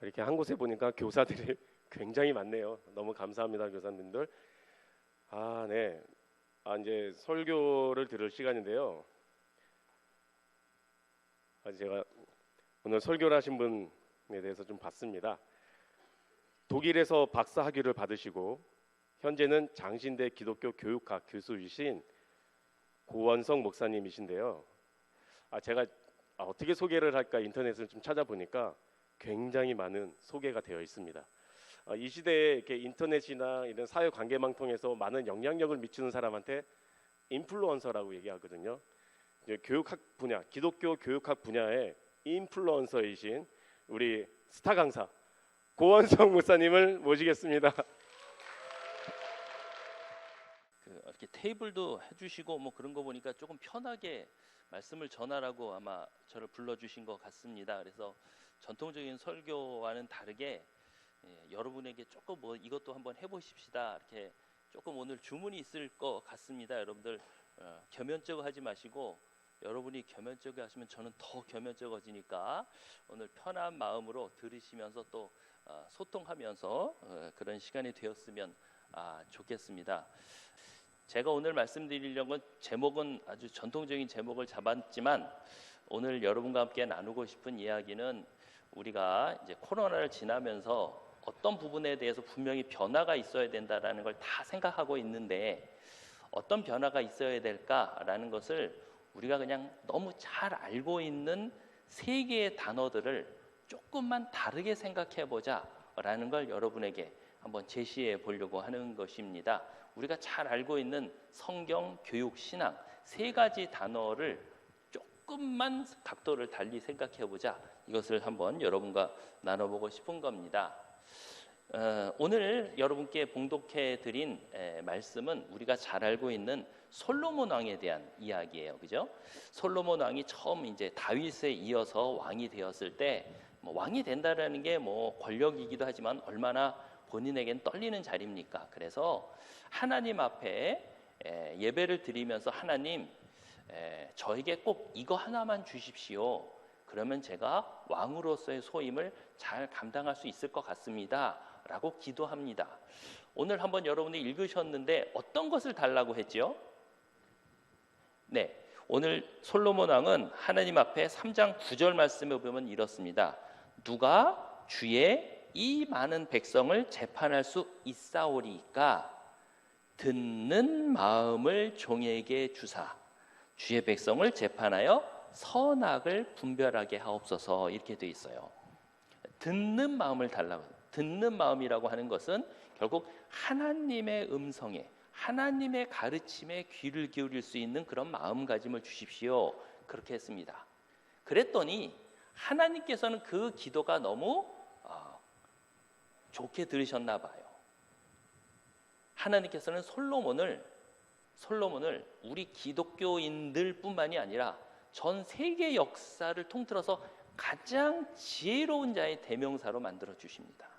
이렇게 한 곳에 보니까 교사들이 굉장히 많네요. 너무 감사합니다, 교사님들. 네. 이제 설교를 들을 시간인데요. 제가 오늘 설교를 하신 분에 대해서 좀 봤습니다. 독일에서 박사 학위를 받으시고 현재는 장신대 기독교 교육학 교수이신 고원성 목사님이신데요. 제가 어떻게 소개를 할까 인터넷을 좀 찾아보니까 굉장히 많은 소개가 되어 있습니다. 이 시대에 이렇게 인터넷이나 이런 사회 관계망 통해서 많은 영향력을 미치는 사람한테 인플루언서라고 얘기하거든요. 이제 교육학 분야, 기독교 교육학 분야의 인플루언서이신 우리 스타 강사 고원성 목사님을 모시겠습니다. 이렇게 테이블도 해주시고 뭐 그런 거 보니까 조금 편하게 말씀을 전하라고 아마 저를 불러주신 것 같습니다. 그래서 전통적인 설교와는 다르게 여러분에게 조금 뭐 이것도 한번 해보십시다. 이렇게 조금 오늘 주문이 있을 것 같습니다. 여러분들 겸연쩍어 하지 마시고 여러분이 겸연쩍어 하시면 저는 더 겸연쩍어지니까 오늘 편한 마음으로 들으시면서 또 소통하면서 그런 시간이 되었으면 좋겠습니다. 제가 오늘 말씀드리려는 제목은 아주 전통적인 제목을 잡았지만 오늘 여러분과 함께 나누고 싶은 이야기는 우리가 이제 코로나를 지나면서 어떤 부분에 대해서 분명히 변화가 있어야 된다라는 걸 다 생각하고 있는데 어떤 변화가 있어야 될까라는 것을 우리가 그냥 너무 잘 알고 있는 세 개의 단어들을 조금만 다르게 생각해 보자라는 걸 여러분에게 한번 제시해 보려고 하는 것입니다. 우리가 잘 알고 있는 성경, 교육, 신앙 세 가지 단어를 조금만 각도를 달리 생각해 보자. 이것을 한번 여러분과 나눠보고 싶은 겁니다. 오늘 여러분께 봉독해 드린 말씀은 우리가 잘 알고 있는 솔로몬 왕에 대한 이야기예요. 그죠? 솔로몬 왕이 처음 이제 다윗에 이어서 왕이 되었을 때 왕이 된다라는 게 뭐 권력이기도 하지만 얼마나 본인에겐 떨리는 자리입니까? 그래서 하나님 앞에 예배를 드리면서 하나님 저에게 꼭 이거 하나만 주십시오. 그러면 제가 왕으로서의 소임을 잘 감당할 수 있을 것 같습니다. 라고 기도합니다. 오늘 한번 여러분이 읽으셨는데 어떤 것을 달라고 했죠? 네, 오늘 솔로몬 왕은 하나님 앞에 3장 9절 말씀에 보면 이렇습니다. 누가 주의 이 많은 백성을 재판할 수 있사오리까 듣는 마음을 종에게 주사 주의 백성을 재판하여 선악을 분별하게 하옵소서 이렇게 돼 있어요. 듣는 마음을 달라고. 듣는 마음이라고 하는 것은 결국 하나님의 음성에 하나님의 가르침에 귀를 기울일 수 있는 그런 마음가짐을 주십시오. 그렇게 했습니다. 그랬더니 하나님께서는 그 기도가 너무 좋게 들으셨나 봐요. 하나님께서는 솔로몬을 우리 기독교인들 뿐만이 아니라 전 세계 역사를 통틀어서 가장 지혜로운 자의 대명사로 만들어 주십니다.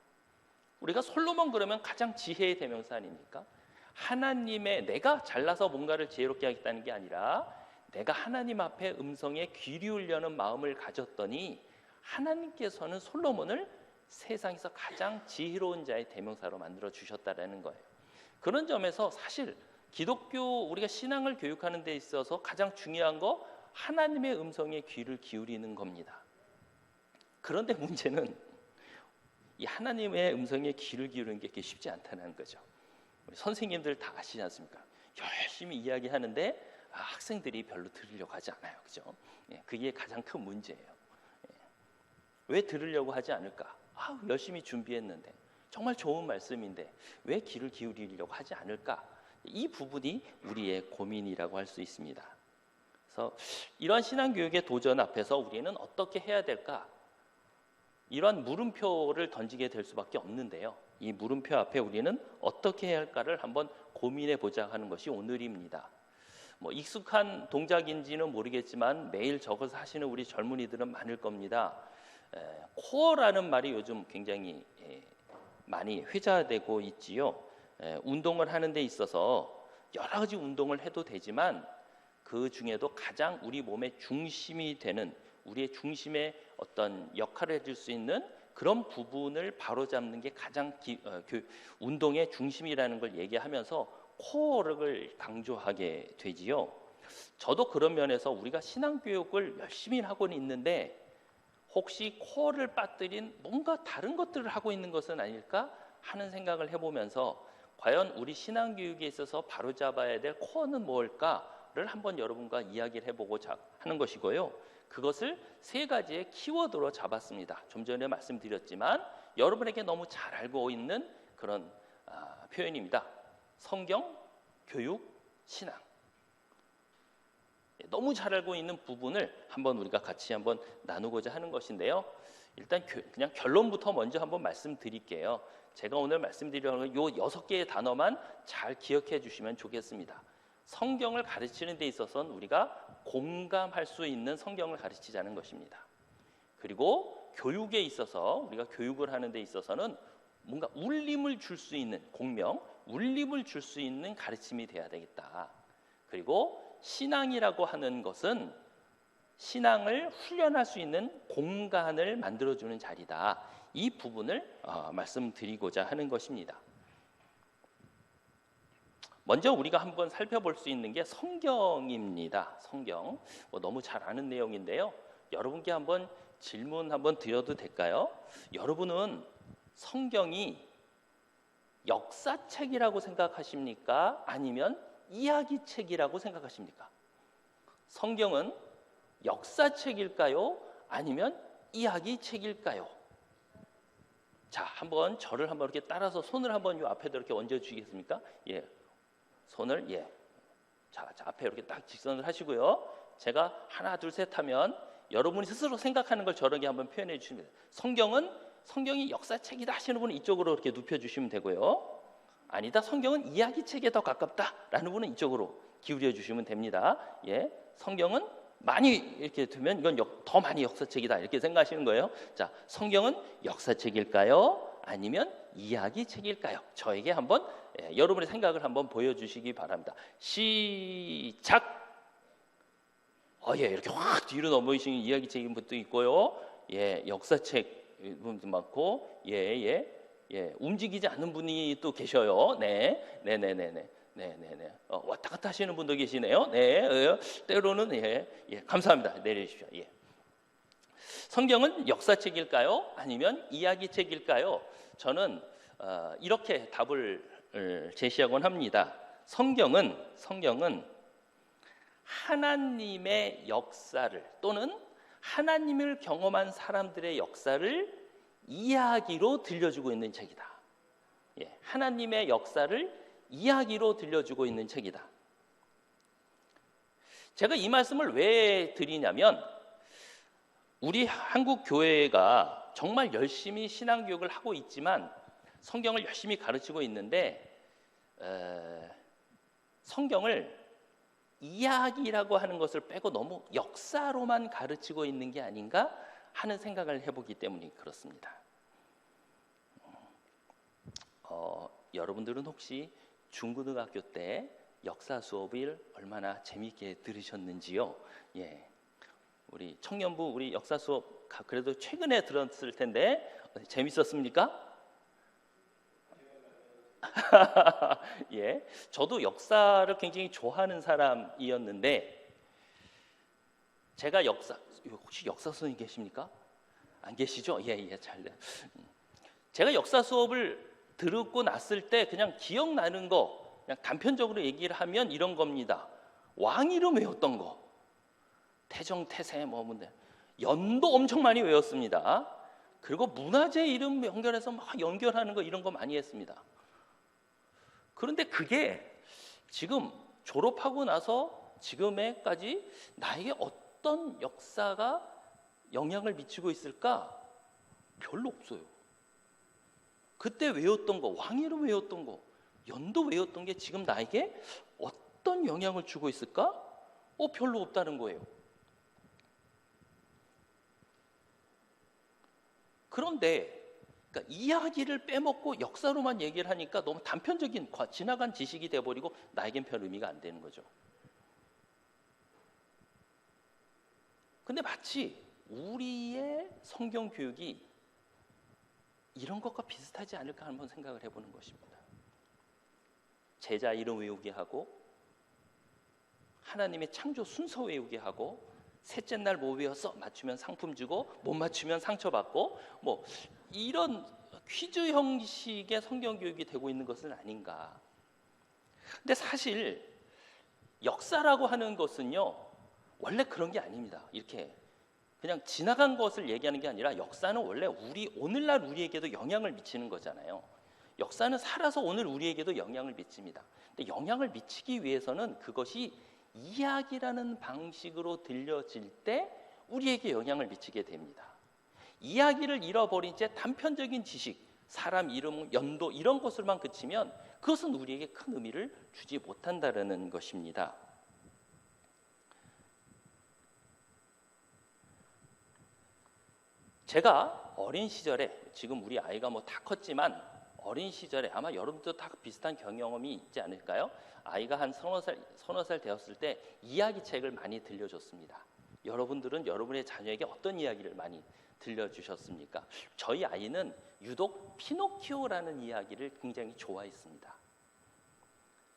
우리가 솔로몬 그러면 가장 지혜의 대명사 아닙니까? 하나님의 내가 잘나서 뭔가를 지혜롭게 하겠다는 게 아니라 내가 하나님 앞에 음성에 귀 기울려는 마음을 가졌더니 하나님께서는 솔로몬을 세상에서 가장 지혜로운 자의 대명사로 만들어 주셨다라는 거예요. 그런 점에서 사실 기독교 우리가 신앙을 교육하는 데 있어서 가장 중요한 거 하나님의 음성에 귀를 기울이는 겁니다. 그런데 문제는 이 하나님의 음성에 귀를 기울이는 게 그렇게 쉽지 않다는 거죠. 우리 선생님들 다 아시지 않습니까? 열심히 이야기하는데 학생들이 별로 들으려고 하지 않아요. 그죠? 그게 가장 큰 문제예요. 왜 들으려고 하지 않을까? 열심히 준비했는데 정말 좋은 말씀인데 왜 귀를 기울이려고 하지 않을까? 이 부분이 우리의 고민이라고 할 수 있습니다. 그래서 이러한 신앙교육의 도전 앞에서 우리는 어떻게 해야 될까? 이러한 물음표를 던지게 될 수밖에 없는데요. 이 물음표 앞에 우리는 어떻게 해야 할까를 한번 고민해 보자 하는 것이 오늘입니다. 익숙한 동작인지는 모르겠지만 매일 저것을 하시는 우리 젊은이들은 많을 겁니다. 코어라는 말이 요즘 굉장히 많이 회자되고 있지요. 운동을 하는 데 있어서 여러 가지 운동을 해도 되지만 그 중에도 가장 우리 몸의 중심이 되는 우리의 중심에 어떤 역할을 해줄 수 있는 그런 부분을 바로잡는 게 가장 운동의 중심이라는 걸 얘기하면서 코어를 강조하게 되지요. 저도 그런 면에서 우리가 신앙교육을 열심히 하고는 있는데 혹시 코어를 빠뜨린 뭔가 다른 것들을 하고 있는 것은 아닐까 하는 생각을 해보면서 과연 우리 신앙교육에 있어서 바로잡아야 될 코어는 뭘까를 한번 여러분과 이야기를 해보고자 하는 것이고요. 그것을 세 가지의 키워드로 잡았습니다. 좀 전에 말씀드렸지만 여러분에게 너무 잘 알고 있는 그런 표현입니다. 성경, 교육, 신앙. 너무 잘 알고 있는 부분을 한번 우리가 같이 한번 나누고자 하는 것인데요. 일단 그냥 결론부터 먼저 한번 말씀드릴게요. 제가 오늘 말씀드리려는 요 6개의 단어만 잘 기억해 주시면 좋겠습니다. 성경을 가르치는 데 있어서는 우리가 공감할 수 있는 성경을 가르치자는 것입니다. 그리고 교육에 있어서 우리가 교육을 하는 데 있어서는 뭔가 울림을 줄 수 있는 공명, 울림을 줄 수 있는 가르침이 돼야 되겠다. 그리고 신앙이라고 하는 것은 신앙을 훈련할 수 있는 공간을 만들어주는 자리다. 이 부분을 말씀드리고자 하는 것입니다. 먼저 우리가 한번 살펴볼 수 있는 게 성경입니다. 성경. 너무 잘 아는 내용인데요. 여러분께 한번 질문 한번 드려도 될까요? 여러분은 성경이 역사책이라고 생각하십니까? 아니면 이야기책이라고 생각하십니까? 성경은 역사책일까요? 아니면 이야기책일까요? 자, 한번 저를 한번 이렇게 따라서 손을 한번 요 앞에다 이렇게 얹어 주시겠습니까? 예. 손을 자, 앞에 이렇게 딱 직선을 하시고요. 제가 하나, 둘, 셋 하면 여러분이 스스로 생각하는 걸 저렇게 한번 표현해 주시면 돼요. 성경이 역사책이다 하시는 분은 이쪽으로 이렇게 눕혀 주시면 되고요. 아니다, 성경은 이야기책에 더 가깝다라는 분은 이쪽으로 기울여 주시면 됩니다. 예, 성경은 많이 이렇게 두면 이건 더 많이 역사책이다 이렇게 생각하시는 거예요. 자, 성경은 역사책일까요? 아니면 이야기책일까요? 저에게 한번 여러분의 생각을 한번 보여주시기 바랍니다. 시작. 예, 이렇게 확 뒤로 넘어지시는 이야기책인 분도 있고요. 예, 역사책 분도 많고, 움직이지 않는 분이 또 계셔요. 네. 왔다 갔다 하시는 분도 계시네요. 네, 때로는 감사합니다. 내려주십시오. 예. 성경은 역사책일까요? 아니면 이야기책일까요? 저는 이렇게 답을 제시하곤 합니다. 성경은 하나님의 역사를 또는 하나님을 경험한 사람들의 역사를 이야기로 들려주고 있는 책이다. 예, 하나님의 역사를 이야기로 들려주고 있는 책이다. 제가 이 말씀을 왜 드리냐면 우리 한국 교회가 정말 열심히 신앙교육을 하고 있지만 성경을 열심히 가르치고 있는데 성경을 이야기라고 하는 것을 빼고 너무 역사로만 가르치고 있는 게 아닌가 하는 생각을 해보기 때문에 그렇습니다. 여러분들은 혹시 중고등학교 때 역사 수업을 얼마나 재미있게 들으셨는지요? 예, 우리 청년부 우리 역사 수업 그래도 최근에 들었을 텐데 재밌었습니까? 예, 저도 역사를 굉장히 좋아하는 사람이었는데 제가 혹시 역사 선생님 계십니까? 안 계시죠? 예, 잘. 제가 역사 수업을 듣고 났을 때 그냥 기억나는 거 그냥 단편적으로 얘기를 하면 이런 겁니다. 왕 이름 외웠던 거, 태정, 태세 연도 엄청 많이 외웠습니다. 그리고 문화재 이름 연결해서 막 연결하는 거 이런 거 많이 했습니다. 그런데 그게 지금 졸업하고 나서 지금에까지 나에게 어떤 역사가 영향을 미치고 있을까? 별로 없어요. 그때 외웠던 거, 왕 이름 외웠던 거, 연도 외웠던 게 지금 나에게 어떤 영향을 주고 있을까? 별로 없다는 거예요. 그런데 그러니까 이야기를 빼먹고 역사로만 얘기를 하니까 너무 단편적인 지나간 지식이 돼버리고 나에겐 별 의미가 안 되는 거죠. 근데 마치 우리의 성경 교육이 이런 것과 비슷하지 않을까 한번 생각을 해보는 것입니다. 제자 이름 외우게 하고 하나님의 창조 순서 외우게 하고 셋째 날 뭐 외워서 맞추면 상품 주고 못 맞추면 상처받고 뭐 이런 퀴즈 형식의 성경 교육이 되고 있는 것은 아닌가. 근데 사실 역사라고 하는 것은요 원래 그런 게 아닙니다. 이렇게 그냥 지나간 것을 얘기하는 게 아니라 역사는 원래 오늘날 우리에게도 영향을 미치는 거잖아요. 역사는 살아서 오늘 우리에게도 영향을 미칩니다. 근데 영향을 미치기 위해서는 그것이 이야기라는 방식으로 들려질 때 우리에게 영향을 미치게 됩니다. 이야기를 잃어버린 채 단편적인 지식, 사람 이름, 연도 이런 것을만 그치면 그것은 우리에게 큰 의미를 주지 못한다는 것입니다. 제가 어린 시절에 지금 우리 아이가 뭐 다 컸지만 어린 시절에 아마 여러분도 다 비슷한 경험이 있지 않을까요? 아이가 한 서너 살 되었을 때 이야기책을 많이 들려줬습니다. 여러분들은 여러분의 자녀에게 어떤 이야기를 많이 들려주셨습니까? 저희 아이는 유독 피노키오라는 이야기를 굉장히 좋아했습니다.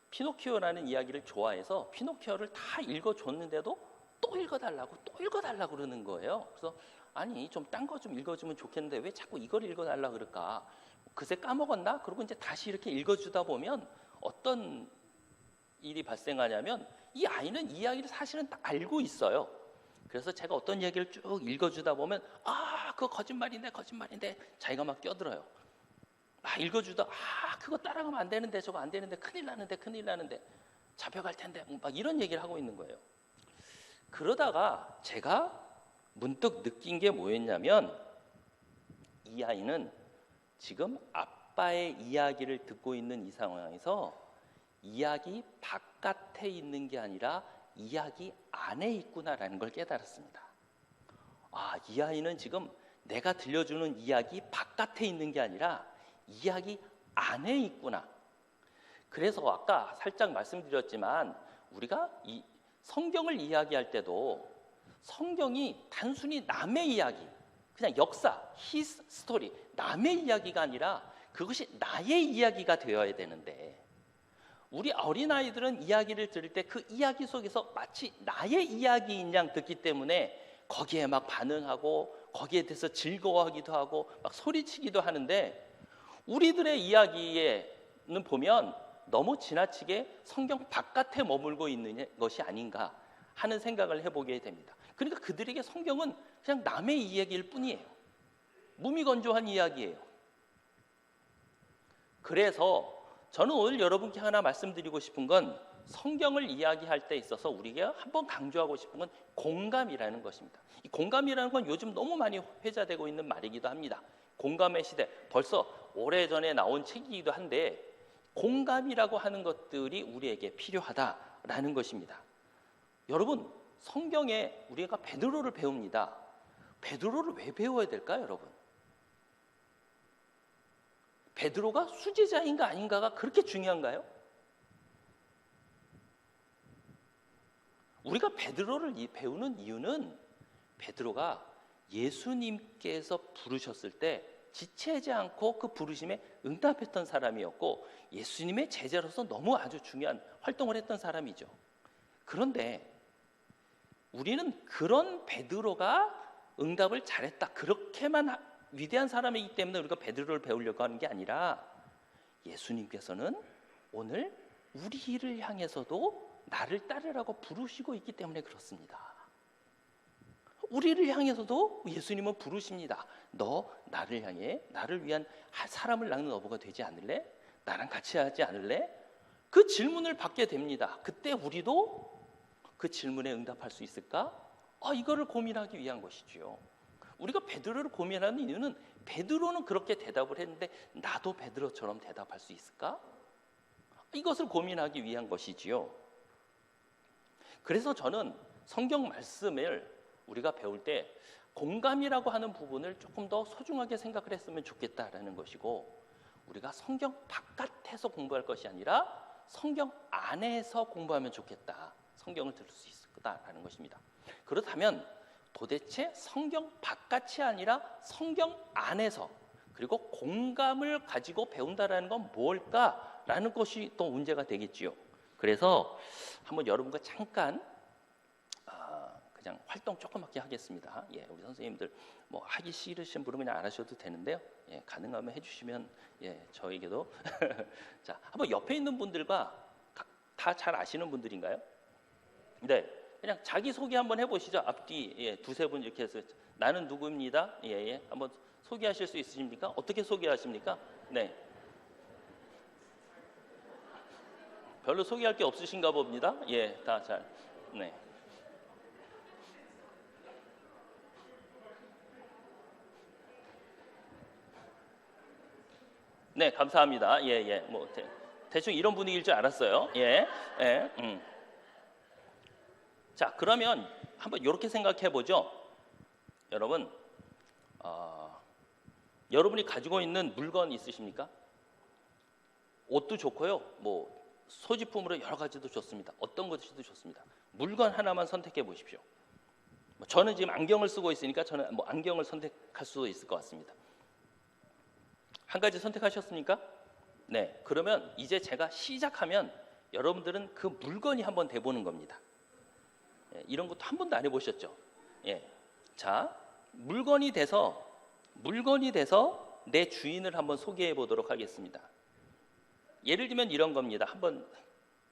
피노키오라는 이야기를 좋아해서 피노키오를 다 읽어줬는데도 또 읽어달라고 그러는 거예요. 그래서 아니 좀 딴 거 좀 읽어주면 좋겠는데 왜 자꾸 이걸 읽어달라 그럴까? 그새 까먹었나? 그리고 이제 다시 이렇게 읽어주다 보면 어떤 일이 발생하냐면 이 아이는 이야기를 사실은 다 알고 있어요. 그래서 제가 어떤 이야기를 쭉 읽어주다 보면 그거 거짓말인데 자기가 막 껴들어요. 읽어주다 그거 따라가면 안 되는데 저거 안 되는데 큰일 나는데 잡혀갈 텐데 막 이런 얘기를 하고 있는 거예요. 그러다가 제가 문득 느낀 게 뭐였냐면 이 아이는 지금 아빠의 이야기를 듣고 있는 이 상황에서 이야기 바깥에 있는 게 아니라 이야기 안에 있구나라는 걸 깨달았습니다. 이 아이는 지금 내가 들려주는 이야기 바깥에 있는 게 아니라 이야기 안에 있구나. 그래서 아까 살짝 말씀드렸지만 우리가 이 성경을 이야기할 때도 성경이 단순히 남의 이야기, 그냥 역사, his story, 남의 이야기가 아니라 그것이 나의 이야기가 되어야 되는데 우리 어린아이들은 이야기를 들을 때 그 이야기 속에서 마치 나의 이야기인 양 듣기 때문에 거기에 막 반응하고 거기에 대해서 즐거워하기도 하고 막 소리치기도 하는데 우리들의 이야기에는 보면 너무 지나치게 성경 바깥에 머물고 있는 것이 아닌가 하는 생각을 해보게 됩니다. 그러니까 그들에게 성경은 그냥 남의 이야기일 뿐이에요. 무미건조한 이야기예요. 그래서 저는 오늘 여러분께 하나 말씀드리고 싶은 건 성경을 이야기할 때 있어서 우리가 한번 강조하고 싶은 건 공감이라는 것입니다. 이 공감이라는 건 요즘 너무 많이 회자되고 있는 말이기도 합니다. 공감의 시대, 벌써 오래전에 나온 책이기도 한데 공감이라고 하는 것들이 우리에게 필요하다라는 것입니다. 여러분, 성경에 우리가 베드로를 배웁니다. 베드로를 왜 배워야 될까요, 여러분? 베드로가 수제자인가 아닌가가 그렇게 중요한가요? 우리가 베드로를 배우는 이유는 베드로가 예수님께서 부르셨을 때 지체하지 않고 그 부르심에 응답했던 사람이었고 예수님의 제자로서 너무 아주 중요한 활동을 했던 사람이죠. 그런데 우리는 그런 베드로가 응답을 잘했다, 그렇게만 위대한 사람이기 때문에 우리가 베드로를 배우려고 하는 게 아니라 예수님께서는 오늘 우리를 향해서도 나를 따르라고 부르시고 있기 때문에 그렇습니다. 우리를 향해서도 예수님은 부르십니다. 너 나를 향해 나를 위한 사람을 낳는 어부가 되지 않을래? 나랑 같이 하지 않을래? 그 질문을 받게 됩니다. 그때 우리도 그 질문에 응답할 수 있을까? 이거를 고민하기 위한 것이죠. 우리가 베드로를 고민하는 이유는 베드로는 그렇게 대답을 했는데 나도 베드로처럼 대답할 수 있을까? 이것을 고민하기 위한 것이지요. 그래서 저는 성경 말씀을 우리가 배울 때 공감이라고 하는 부분을 조금 더 소중하게 생각을 했으면 좋겠다라는 것이고 우리가 성경 바깥에서 공부할 것이 아니라 성경 안에서 공부하면 좋겠다. 성경을 들을 수 있을 거다라는 것입니다. 그렇다면 도대체 성경 바깥이 아니라 성경 안에서 그리고 공감을 가지고 배운다라는 건 뭘까라는 것이 또 문제가 되겠지요. 그래서 한번 여러분과 잠깐 그냥 활동 조그맣게 하겠습니다. 예, 우리 선생님들 뭐 하기 싫으신 분은 그냥 안 하셔도 되는데요. 예, 가능하면 해주시면 예, 저에게도 자, 한번 옆에 있는 분들과 다 잘 아시는 분들인가요? 네, 그냥 자기 소개 한번 해보시죠. 앞뒤 예, 두세 분 이렇게 해서 나는 누구입니다. 예, 예, 한번 소개하실 수 있으십니까? 어떻게 소개하십니까? 네, 별로 소개할 게 없으신가 봅니다. 예, 다 잘. 네. 네, 감사합니다. 예, 예. 뭐 대충 이런 분위기일 줄 알았어요. 예, 예. 자, 그러면 한번 이렇게 생각해 보죠. 여러분, 여러분이 가지고 있는 물건 있으십니까? 옷도 좋고요. 뭐 소지품으로 여러 가지도 좋습니다. 어떤 것이도 좋습니다. 물건 하나만 선택해 보십시오. 저는 지금 안경을 쓰고 있으니까 저는 뭐 안경을 선택할 수도 있을 것 같습니다. 한 가지 선택하셨습니까? 네, 그러면 이제 제가 시작하면 여러분들은 그 물건이 한번 돼보는 겁니다. 예, 이런 것도 한 번도 안 해보셨죠? 예, 자, 물건이 돼서 내 주인을 한번 소개해 보도록 하겠습니다. 예를 들면 이런 겁니다. 한번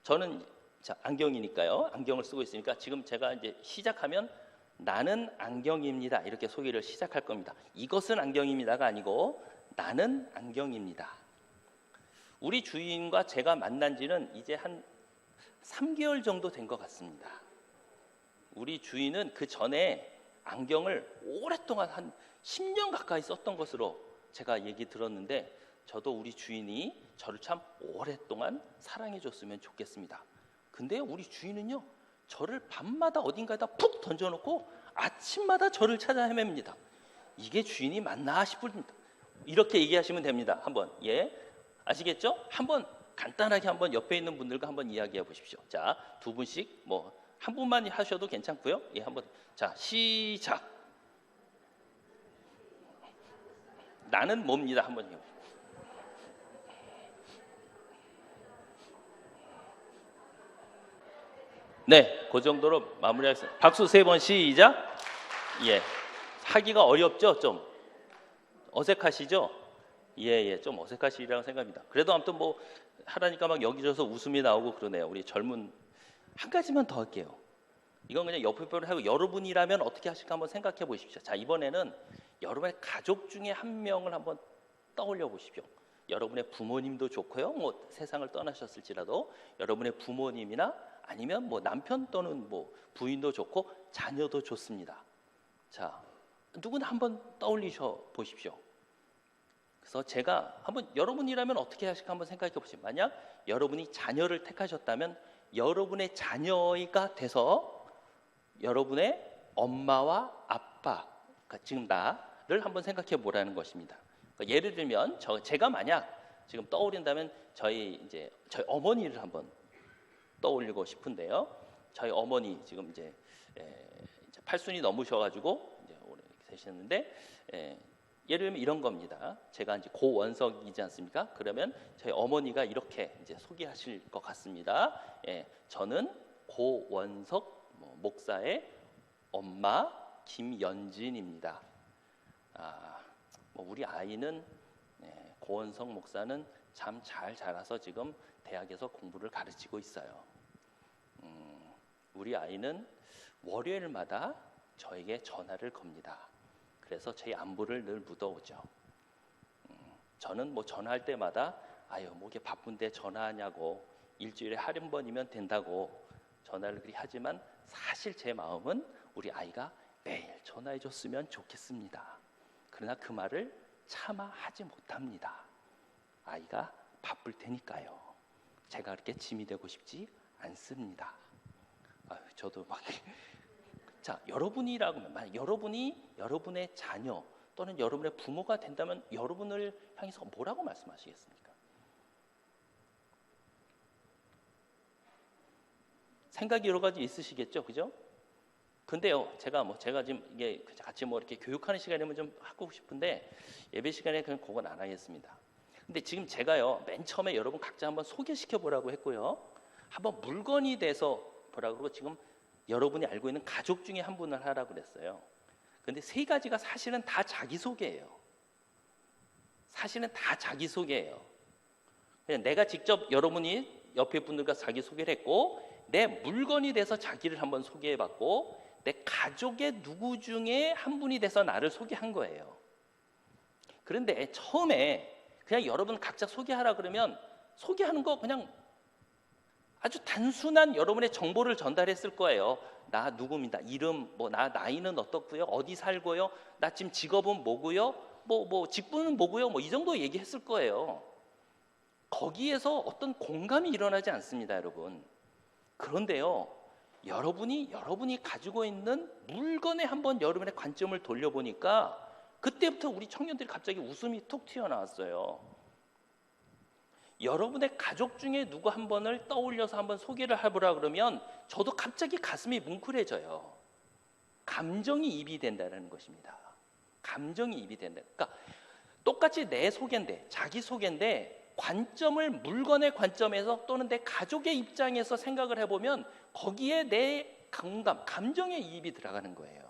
저는 자, 안경이니까요. 안경을 쓰고 있으니까 지금 제가 이제 시작하면 나는 안경입니다. 이렇게 소개를 시작할 겁니다. 이것은 안경입니다가 아니고 나는 안경입니다. 우리 주인과 제가 만난 지는 이제 한 3개월 정도 된 것 같습니다. 우리 주인은 그 전에 안경을 오랫동안 한 10년 가까이 썼던 것으로 제가 얘기 들었는데 저도 우리 주인이 저를 참 오랫동안 사랑해 줬으면 좋겠습니다. 근데 우리 주인은요, 저를 밤마다 어딘가에다 푹 던져놓고 아침마다 저를 찾아 헤맵니다. 이게 주인이 맞나 싶습니다. 이렇게 얘기하시면 됩니다. 한번 예, 아시겠죠? 한번 간단하게 한번 옆에 있는 분들과 한번 이야기해 보십시오. 자, 두 분씩 뭐 한 분만 하셔도 괜찮고요. 예, 한번 자 시작. 나는 뭡니다. 한번 해보십시오. 네, 그 정도로 마무리하겠습니다. 박수 3번 시작. 예, 하기가 어렵죠, 좀 어색하시죠? 예, 예, 좀 어색하시리라고 생각합니다. 그래도 아무튼 뭐 하라니까 막 여기저기서 웃음이 나오고 그러네요. 우리 젊은 한 가지만 더 할게요. 이건 그냥 옆에표를 하고 여러분이라면 어떻게 하실까 한번 생각해 보십시오. 자, 이번에는 여러분의 가족 중에 한 명을 한번 떠올려 보십시오. 여러분의 부모님도 좋고요. 뭐 세상을 떠나셨을지라도 여러분의 부모님이나 아니면 뭐 남편 또는 뭐 부인도 좋고 자녀도 좋습니다. 자, 누구나 한번 떠올리셔 보십시오. 그래서 제가 한번 여러분이라면 어떻게 하실까 한번 생각해 보십시오. 만약 여러분이 자녀를 택하셨다면 여러분의 자녀가 돼서 여러분의 엄마와 아빠, 그러니까 지금 나를 한번 생각해 보라는 것입니다. 그러니까 예를 들면 제가 만약 지금 떠오른다면 저희 어머니를 한번 떠올리고 싶은데요. 저희 어머니 지금 이제 팔순이 넘으셔가지고 이제 오래 되셨는데 예를 들면 이런 겁니다. 제가 이제 고원석이지 않습니까? 그러면 저희 어머니가 이렇게 이제 소개하실 것 같습니다. 예, 저는 고원석 목사의 엄마 김연진입니다. 뭐 우리 아이는 고원석 목사는 참 잘 자라서 지금 대학에서 공부를 가르치고 있어요. 우리 아이는 월요일마다 저에게 전화를 겁니다. 그래서 제 안부를 늘 묻어오죠. 저는 뭐 전화할 때마다 아유 뭐 이게 바쁜데 전화하냐고 일주일에 한 번이면 된다고 전화를 그리 하지만 사실 제 마음은 우리 아이가 매일 전화해 줬으면 좋겠습니다. 그러나 그 말을 차마 하지 못합니다. 아이가 바쁠 테니까요. 제가 그렇게 짐이 되고 싶지 않습니다. 아유, 저도 막 자, 여러분이라고 하면 만약 여러분이 여러분의 자녀 또는 여러분의 부모가 된다면 여러분을 향해서 뭐라고 말씀하시겠습니까? 생각이 여러 가지 있으시겠죠, 그죠? 근데요, 제가 지금 이게 같이 뭐 이렇게 교육하는 시간이면 좀 하고 싶은데 예배 시간에 그냥 그건 안 하겠습니다. 근데 지금 제가요, 맨 처음에 여러분 각자 한번 소개시켜 보라고 했고요. 한번 물건이 돼서 보라고 그러고 지금 여러분이 알고 있는 가족 중에 한 분을 하라고 그랬어요. 근데 세 가지가 사실은 다 자기소개예요. 사실은 다 자기소개예요. 그냥 내가 직접 여러분이 옆에 분들과 자기소개를 했고 내 물건이 돼서 자기를 한번 소개해봤고 내 가족의 누구 중에 한 분이 돼서 나를 소개한 거예요. 그런데 처음에 그냥 여러분 각자 소개하라 그러면 소개하는 거 그냥 아주 단순한 여러분의 정보를 전달했을 거예요. 나 누구입니다. 이름, 나 나이는 어떻고요? 어디 살고요? 나 지금 직업은 뭐고요? 직분은 뭐고요? 이 정도 얘기했을 거예요. 거기에서 어떤 공감이 일어나지 않습니다, 여러분. 그런데요, 여러분이 가지고 있는 물건에 한번 여러분의 관점을 돌려보니까 그때부터 우리 청년들이 갑자기 웃음이 툭 튀어나왔어요. 여러분의 가족 중에 누구 한 번을 떠올려서 한번 소개를 해보라 그러면 저도 갑자기 가슴이 뭉클해져요. 감정이 입이 된다는 것입니다. 감정이 입이 된다. 그러니까 똑같이 내 소개인데, 자기 소개인데 관점을 물건의 관점에서 또는 내 가족의 입장에서 생각을 해보면 거기에 내 감정의 이입이 들어가는 거예요.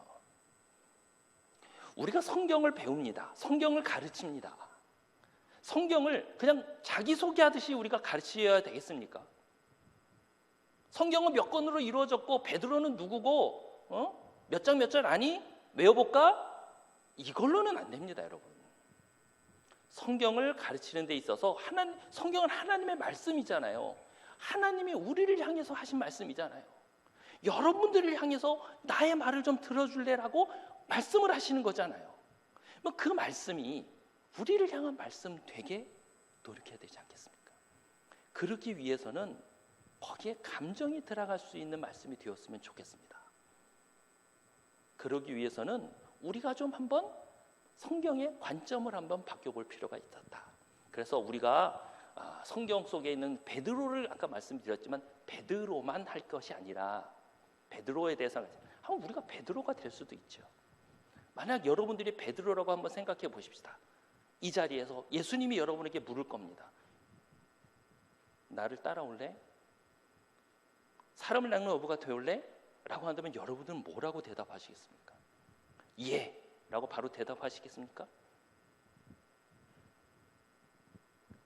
우리가 성경을 배웁니다. 성경을 가르칩니다. 성경을 그냥 자기소개하듯이 우리가 가르쳐야 되겠습니까? 성경은 몇 권으로 이루어졌고 베드로는 누구고 몇 장 몇 절 아니? 외워볼까? 이걸로는 안 됩니다, 여러분. 성경을 가르치는 데 있어서 성경은 하나님의 말씀이잖아요. 하나님이 우리를 향해서 하신 말씀이잖아요. 여러분들을 향해서 나의 말을 좀 들어줄래라고 말씀을 하시는 거잖아요. 그 말씀이 우리를 향한 말씀 되게 노력해야 되지 않겠습니까? 그러기 위해서는 거기에 감정이 들어갈 수 있는 말씀이 되었으면 좋겠습니다. 그러기 위해서는 우리가 좀 한번 성경의 관점을 한번 바뀌어볼 필요가 있었다. 그래서 우리가 성경 속에 있는 베드로를 아까 말씀드렸지만 베드로만 할 것이 아니라 베드로에 대해서 한번 우리가 베드로가 될 수도 있죠. 만약 여러분들이 베드로라고 한번 생각해 보십시다. 이 자리에서 예수님이 여러분에게 물을 겁니다. 나를 따라올래? 사람을 낚는 어부가 되올래? 라고 한다면 여러분들은 뭐라고 대답하시겠습니까? 예! 라고 바로 대답하시겠습니까?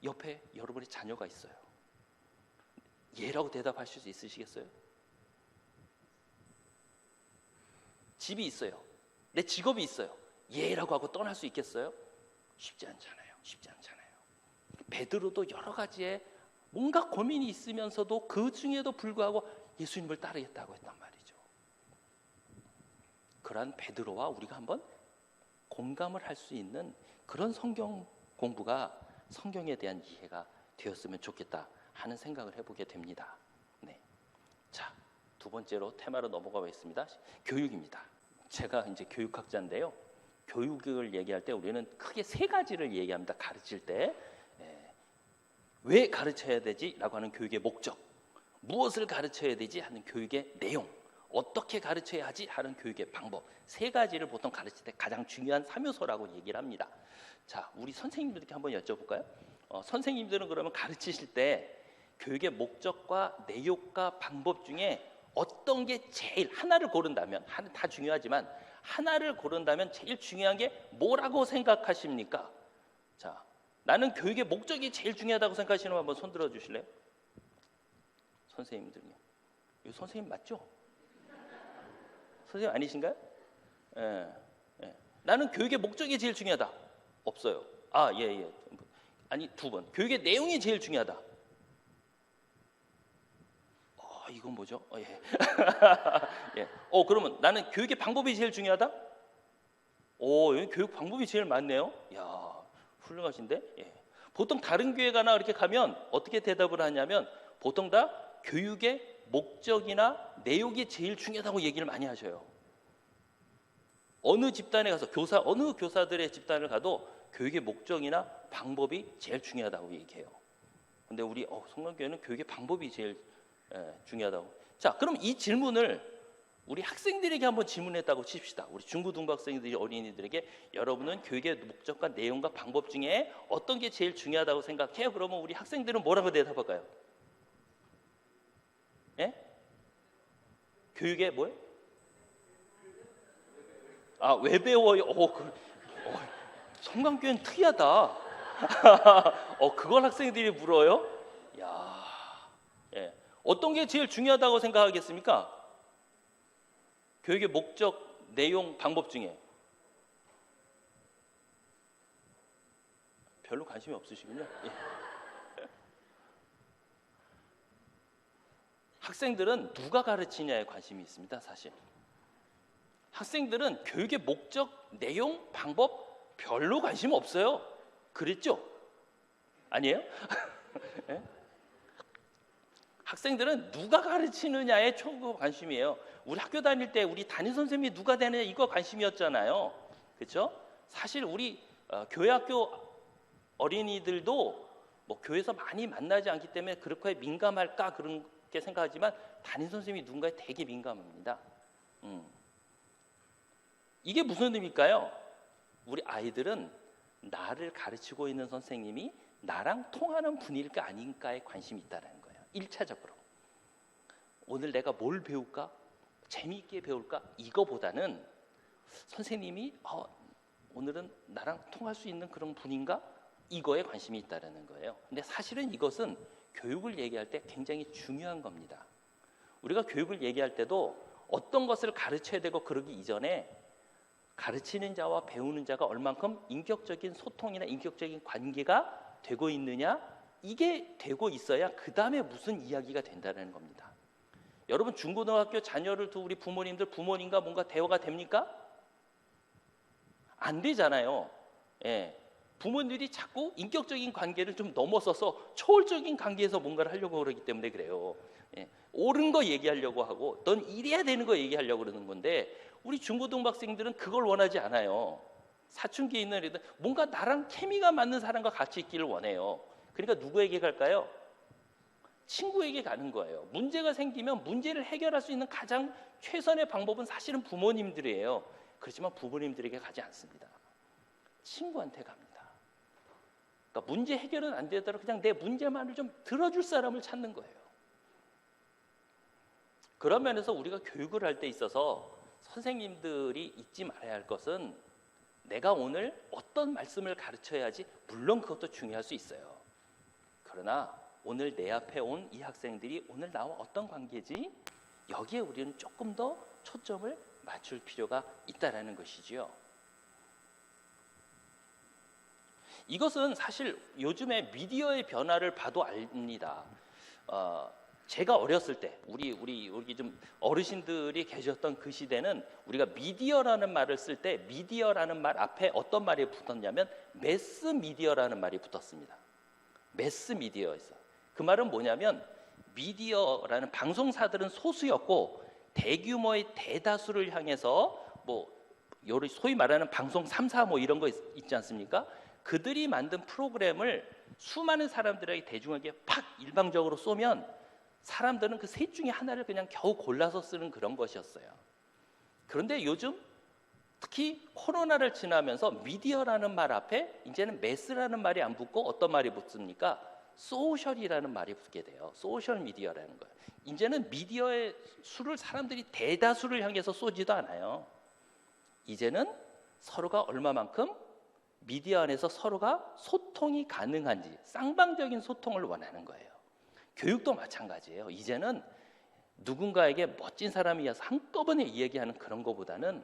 옆에 여러분의 자녀가 있어요. 예라고 대답하실 수 있으시겠어요? 집이 있어요. 내 직업이 있어요. 예라고 하고 떠날 수 있겠어요? 쉽지 않잖아요. 쉽지 않잖아요. 베드로도 여러 가지의 뭔가 고민이 있으면서도 그 중에도 불구하고 예수님을 따르겠다고 했단 말이죠. 그러한 베드로와 우리가 한번 공감을 할 수 있는 그런 성경 공부가 성경에 대한 이해가 되었으면 좋겠다 하는 생각을 해보게 됩니다. 네. 자, 두 번째로 테마로 넘어가 보겠습니다. 교육입니다. 제가 이제 교육학자인데요. 교육을 얘기할 때 우리는 크게 세 가지를 얘기합니다. 가르칠 때 왜 가르쳐야 되지라고 하는 교육의 목적, 무엇을 가르쳐야 되지 하는 교육의 내용, 어떻게 가르쳐야 하지 하는 교육의 방법, 세 가지를 보통 가르칠 때 가장 중요한 3요소라고 얘기를 합니다. 자, 우리 선생님들께 한번 여쭤볼까요? 선생님들은 그러면 가르치실 때 교육의 목적과 내용과 방법 중에 어떤 게 제일, 하나를 고른다면, 다 중요하지만 하나를 고른다면 제일 중요한 게 뭐라고 생각하십니까? 자, 나는 교육의 목적이 제일 중요하다고 생각하시는 분 한번 손 들어 주실래요? 선생님들요. 이거 선생님 맞죠? 선생님 아니신가요? 예. 나는 교육의 목적이 제일 중요하다. 없어요. 예. 아니, 두 번. 교육의 내용이 제일 중요하다. 이건 뭐죠? 예. 예. 그러면 나는 교육의 방법이 제일 중요하다? 여기 교육 방법이 제일 많네요. 야, 훌륭하신데? 예. 보통 다른 교회 가나 이렇게 가면 어떻게 대답을 하냐면 보통 다 교육의 목적이나 내용이 제일 중요하다고 얘기를 많이 하셔요. 어느 집단에 가서 어느 교사들의 집단을 가도 교육의 목적이나 방법이 제일 중요하다고 얘기해요. 근데 우리 성남교회는 교육의 방법이 제일 중요하다고. 자, 그럼 이 질문을 우리 학생들에게 한번 질문했다고 칩시다. 우리 중고등부 학생들이 어린이들에게 여러분은 교육의 목적과 내용과 방법 중에 어떤 게 제일 중요하다고 생각해요? 그러면 우리 학생들은 뭐라고 대답할까요? 예? 교육의 뭐요? 아, 왜 배워요? 성강교회는 특이하다. 그걸 학생들이 물어요? 야, 예. 어떤 게 제일 중요하다고 생각하겠습니까? 교육의 목적, 내용, 방법 중에 별로 관심이 없으시군요. 예. 학생들은 누가 가르치냐에 관심이 있습니다. 사실 학생들은 교육의 목적, 내용, 방법 별로 관심 없어요. 그랬죠? 아니에요? 예? 학생들은 누가 가르치느냐에 초고 관심이에요. 우리 학교 다닐 때 우리 담임 선생님이 누가 되느냐 이거 관심이었잖아요. 그렇죠? 사실 우리 교회 학교 어린이들도 뭐 교회에서 많이 만나지 않기 때문에 그렇게 민감할까 그렇게 생각하지만 담임 선생님이 누군가에 되게 민감합니다. 이게 무슨 의미일까요? 우리 아이들은 나를 가르치고 있는 선생님이 나랑 통하는 분일까 아닌가에 관심이 있다는 거예요. 1차적으로 오늘 내가 뭘 배울까? 재미있게 배울까? 이거보다는 선생님이 오늘은 나랑 통할 수 있는 그런 분인가? 이거에 관심이 있다는 거예요. 근데 사실은 이것은 교육을 얘기할 때 굉장히 중요한 겁니다. 우리가 교육을 얘기할 때도 어떤 것을 가르쳐야 되고 그러기 이전에 가르치는 자와 배우는 자가 얼만큼 인격적인 소통이나 인격적인 관계가 되고 있느냐, 이게 되고 있어야 그 다음에 무슨 이야기가 된다는 겁니다. 여러분 중고등학교 자녀를 둔 우리 부모님과 뭔가 대화가 됩니까? 안 되잖아요. 예. 부모님들이 자꾸 인격적인 관계를 좀 넘어서서 초월적인 관계에서 뭔가를 하려고 그러기 때문에 그래요. 예. 옳은 거 얘기하려고 하고 넌 이래야 되는 거 얘기하려고 그러는 건데 우리 중고등부 학생들은 그걸 원하지 않아요. 사춘기에 있는 애들 뭔가 나랑 케미가 맞는 사람과 같이 있기를 원해요. 그러니까 누구에게 갈까요? 친구에게 가는 거예요. 문제가 생기면 문제를 해결할 수 있는 가장 최선의 방법은 사실은 부모님들이에요. 그렇지만 부모님들에게 가지 않습니다. 친구한테 갑니다. 그러니까 문제 해결은 안 되더라도 그냥 내 문제만을 좀 들어줄 사람을 찾는 거예요. 그런 면에서 우리가 교육을 할 때 있어서 선생님들이 잊지 말아야 할 것은 내가 오늘 어떤 말씀을 가르쳐야지, 물론 그것도 중요할 수 있어요. 그러나 오늘 내 앞에 온 이 학생들이 오늘 나와 어떤 관계지? 여기에 우리는 조금 더 초점을 맞출 필요가 있다라는 것이지요. 이것은 사실 요즘에 미디어의 변화를 봐도 압니다. 제가 어렸을 때 우리 좀 어르신들이 계셨던 그 시대는 우리가 미디어라는 말을 쓸 때 미디어라는 말 앞에 어떤 말이 붙었냐면 매스 미디어라는 말이 붙었습니다. 매스 미디어에서 그 말은 뭐냐면 미디어라는 방송사들은 소수였고 대규모의 대다수를 향해서 뭐 소위 말하는 방송 3사 뭐 이런 거 있지 않습니까? 그들이 만든 프로그램을 수많은 사람들에게 대중에게 팍 일방적으로 쏘면 사람들은 그 셋 중에 하나를 그냥 겨우 골라서 쓰는 그런 것이었어요. 그런데 요즘 특히 코로나를 지나면서 미디어라는 말 앞에 이제는 매스라는 말이 안 붙고 어떤 말이 붙습니까? 소셜이라는 말이 붙게 돼요. 소셜 미디어라는 거예요. 이제는 미디어의 수를 사람들이 대다수를 향해서 쏘지도 않아요. 이제는 서로가 얼마만큼 미디어 안에서 서로가 소통이 가능한지 쌍방적인 소통을 원하는 거예요. 교육도 마찬가지예요. 이제는 누군가에게 멋진 사람이어서 한꺼번에 이야기하는 그런 것보다는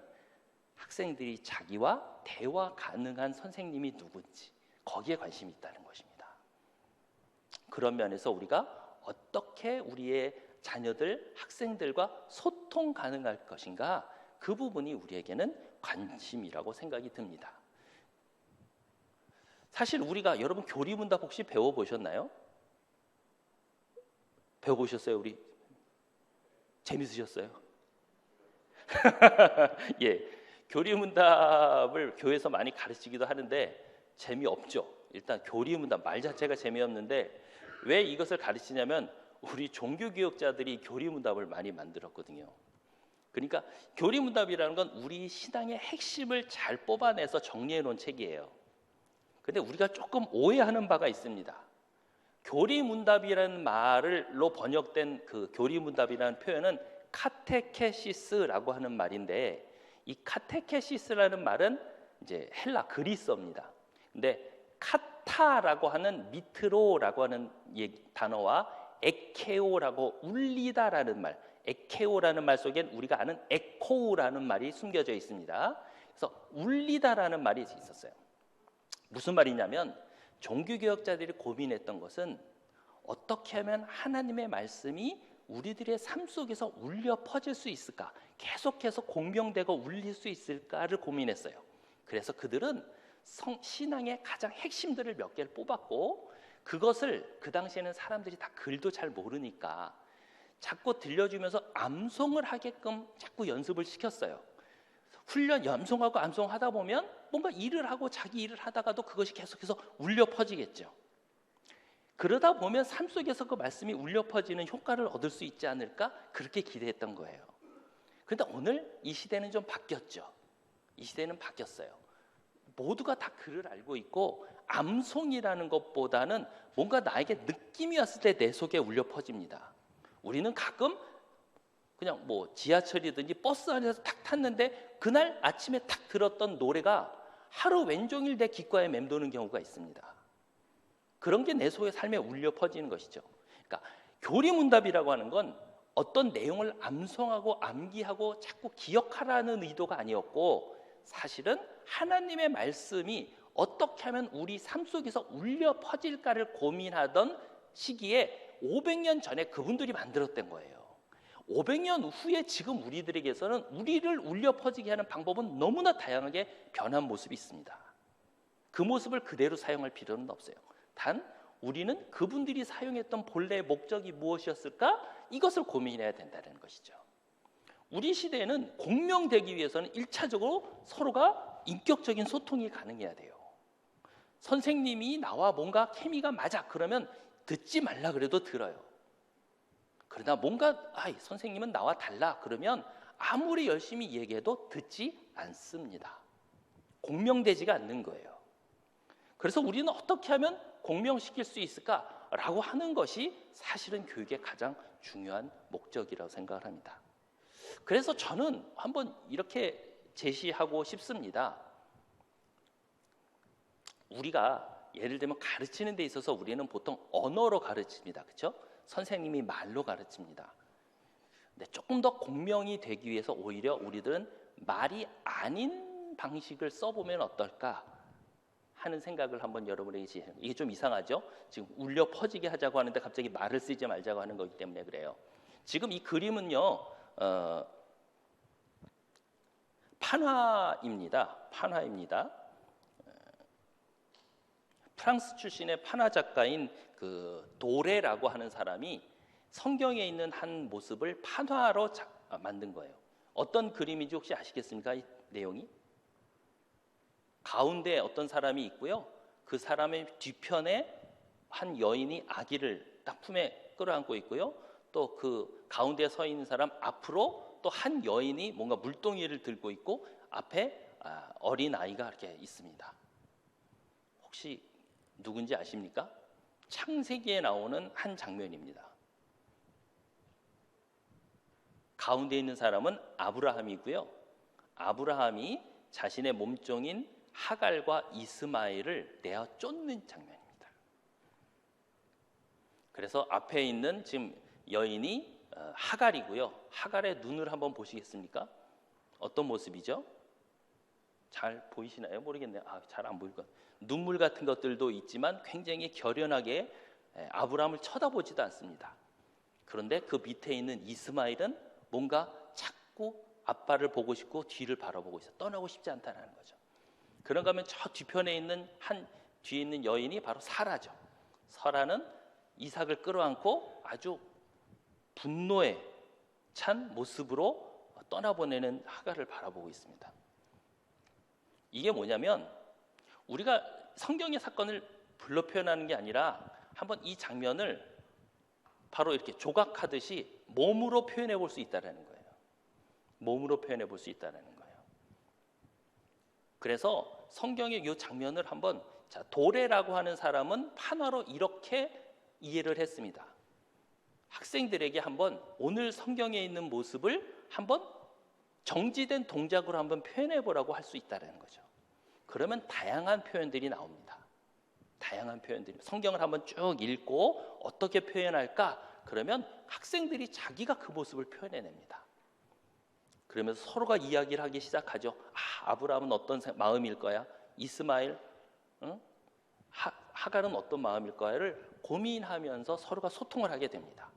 학생들이 자기와 대화 가능한 선생님이 누군지 거기에 관심이 있다는 것입니다. 그런 면에서 우리가 어떻게 우리의 자녀들, 학생들과 소통 가능할 것인가, 그 부분이 우리에게는 관심이라고 생각이 듭니다. 사실 우리가 여러분 교리문답 혹시 배워보셨나요? 배워보셨어요? 우리 재밌으셨어요? 예, 교리문답을 교회에서 많이 가르치기도 하는데 재미없죠. 일단 교리문답 말 자체가 재미없는데 왜 이것을 가르치냐면 우리 종교교육자들이 교리문답을 많이 만들었거든요. 그러니까 교리문답이라는 건 우리 신앙의 핵심을 잘 뽑아내서 정리해 놓은 책이에요. 근데 우리가 조금 오해하는 바가 있습니다. 교리문답이라는 말로 번역된 그 교리문답이라는 표현은 카테케시스라고 하는 말인데, 이 카테케시스라는 말은 이제 헬라 그리스어입니다. 근데 카타라고 하는 미트로라고 하는 단어와 에케오라고 울리다라는 말, 에케오라는 말 속엔 우리가 아는 에코우라는 말이 숨겨져 있습니다. 그래서 울리다라는 말이 있었어요. 무슨 말이냐면 종교개혁자들이 고민했던 것은 어떻게 하면 하나님의 말씀이 우리들의 삶 속에서 울려 퍼질 수 있을까, 계속해서 공명되고 울릴 수 있을까를 고민했어요. 그래서 그들은 신앙의 가장 핵심들을 몇 개를 뽑았고, 그것을 그 당시에는 사람들이 다 글도 잘 모르니까 자꾸 들려주면서 암송을 하게끔 자꾸 연습을 시켰어요. 암송하고 암송하다 보면 뭔가 일을 하고 자기 일을 하다가도 그것이 계속해서 울려 퍼지겠죠. 그러다 보면 삶 속에서 그 말씀이 울려 퍼지는 효과를 얻을 수 있지 않을까, 그렇게 기대했던 거예요. 그런데 오늘 이 시대는 좀 바뀌었죠. 이 시대는 바뀌었어요. 모두가 다 글을 알고 있고 암송이라는 것보다는 뭔가 나에게 느낌이 왔을 때 내 속에 울려 퍼집니다. 우리는 가끔 그냥 뭐 지하철이든지 버스 안에서 탁 탔는데 그날 아침에 탁 들었던 노래가 하루 왼종일 내 귓가에 맴도는 경우가 있습니다. 그런 게 내 속의 삶에 울려 퍼지는 것이죠. 그러니까 교리문답이라고 하는 건 어떤 내용을 암송하고 암기하고 자꾸 기억하라는 의도가 아니었고, 사실은 하나님의 말씀이 어떻게 하면 우리 삶 속에서 울려 퍼질까를 고민하던 시기에 500년 전에 그분들이 만들었던 거예요. 500년 후에 지금 우리들에게서는 우리를 울려 퍼지게 하는 방법은 너무나 다양하게 변한 모습이 있습니다. 그 모습을 그대로 사용할 필요는 없어요. 단 우리는 그분들이 사용했던 본래의 목적이 무엇이었을까? 이것을 고민해야 된다는 것이죠. 우리 시대에는 공명되기 위해서는 1차적으로 서로가 인격적인 소통이 가능해야 돼요. 선생님이 나와 뭔가 케미가 맞아 그러면 듣지 말라 그래도 들어요. 그러나 뭔가 선생님은 나와 달라 그러면 아무리 열심히 얘기해도 듣지 않습니다. 공명되지가 않는 거예요. 그래서 우리는 어떻게 하면 공명시킬 수 있을까라고 하는 것이 사실은 교육의 가장 중요한 목적이라고 생각을 합니다. 그래서 저는 한번 이렇게 제시하고 싶습니다. 우리가 예를 들면 가르치는 데 있어서 우리는 보통 언어로 가르칩니다. 그렇죠? 선생님이 말로 가르칩니다. 근데 조금 더 공명이 되기 위해서 오히려 우리들은 말이 아닌 방식을 써보면 어떨까 하는 생각을 한번 여러분에게 제시해요. 이게 좀 이상하죠? 지금 울려 퍼지게 하자고 하는데 갑자기 말을 쓰지 말자고 하는 거기 때문에 그래요. 지금 이 그림은요, 판화입니다. 프랑스 출신의 판화 작가인 그 도레라고 하는 사람이 성경에 있는 한 모습을 판화로 만든 거예요. 어떤 그림인지 혹시 아시겠습니까? 이 내용이? 가운데 어떤 사람이 있고요. 그 사람의 뒤편에 한 여인이 아기를 딱 품에 끌어안고 있고요. 또 그 가운데 서 있는 사람 앞으로 또 한 여인이 뭔가 물동이를 들고 있고 앞에 어린 아이가 이렇게 있습니다. 혹시 누군지 아십니까? 창세기에 나오는 한 장면입니다. 가운데 있는 사람은 아브라함이고요. 아브라함이 자신의 몸종인 하갈과 이스마엘을 내어 쫓는 장면입니다. 그래서 앞에 있는 지금 여인이 하갈이고요. 하갈의 눈을 한번 보시겠습니까? 어떤 모습이죠? 잘 보이시나요? 모르겠네요. 잘 안 보일 것 같아요. 눈물 같은 것들도 있지만 굉장히 결연하게 아브라함을 쳐다보지도 않습니다. 그런데 그 밑에 있는 이스마엘은 뭔가 자꾸 아빠를 보고 싶고 뒤를 바라보고 있어요. 떠나고 싶지 않다는 거죠. 그런가 하면 저 뒤편에 있는 뒤에 있는 여인이 바로 사라죠. 사라는 이삭을 끌어안고 아주 분노에 찬 모습으로 떠나보내는 하갈을 바라보고 있습니다. 이게 뭐냐면 우리가 성경의 사건을 불러 표현하는 게 아니라 한번 이 장면을 바로 이렇게 조각하듯이 몸으로 표현해 볼 수 있다는 거예요. 몸으로 표현해 볼 수 있다는 거예요. 그래서 성경의 이 장면을 한번, 자, 도레라고 하는 사람은 판화로 이렇게 이해를 했습니다. 학생들에게 한번 오늘 성경에 있는 모습을 한번 정지된 동작으로 한번 표현해 보라고 할 수 있다는 거죠. 그러면 다양한 표현들이 나옵니다. 다양한 표현들이, 성경을 한번 쭉 읽고 어떻게 표현할까? 그러면 학생들이 자기가 그 모습을 표현해냅니다. 그러면서 서로가 이야기를 하기 시작하죠. 아브라함은 어떤 마음일 거야? 이스마엘, 하갈은 어떤 마음일 거야를 고민하면서 서로가 소통을 하게 됩니다.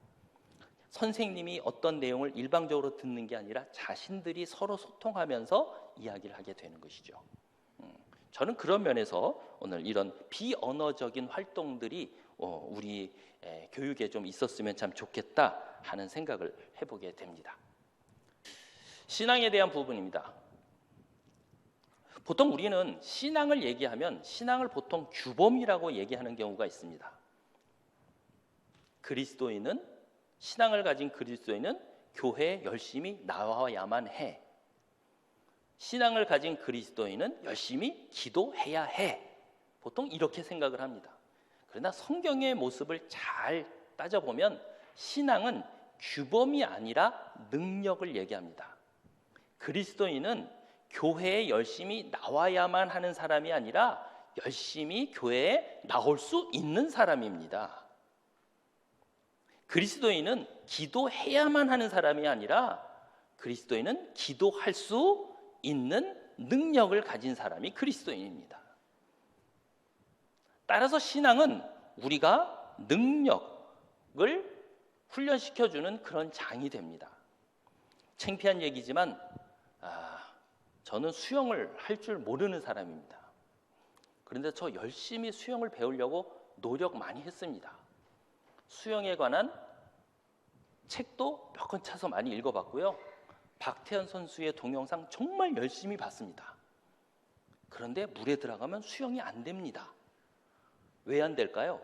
선생님이 어떤 내용을 일방적으로 듣는 게 아니라 자신들이 서로 소통하면서 이야기를 하게 되는 것이죠. 저는 그런 면에서 오늘 이런 비언어적인 활동들이 우리 교육에 좀 있었으면 참 좋겠다 하는 생각을 해보게 됩니다. 신앙에 대한 부분입니다. 보통 우리는 신앙을 얘기하면 신앙을 보통 규범이라고 얘기하는 경우가 있습니다. 그리스도인은, 신앙을 가진 그리스도인은 교회에 열심히 나와야만 해. 신앙을 가진 그리스도인은 열심히 기도해야 해. 보통 이렇게 생각을 합니다. 그러나 성경의 모습을 잘 따져보면 신앙은 규범이 아니라 능력을 얘기합니다. 그리스도인은 교회에 열심히 나와야만 하는 사람이 아니라 열심히 교회에 나올 수 있는 사람입니다. 그리스도인은 기도해야만 하는 사람이 아니라 그리스도인은 기도할 수 있는 능력을 가진 사람이 그리스도인입니다. 따라서 신앙은 우리가 능력을 훈련시켜주는 그런 장이 됩니다. 창피한 얘기지만 저는 수영을 할 줄 모르는 사람입니다. 그런데 저 열심히 수영을 배우려고 노력 많이 했습니다. 수영에 관한 책도 몇 권 차서 많이 읽어봤고요. 박태환 선수의 동영상 정말 열심히 봤습니다. 그런데 물에 들어가면 수영이 안 됩니다. 왜 안 될까요?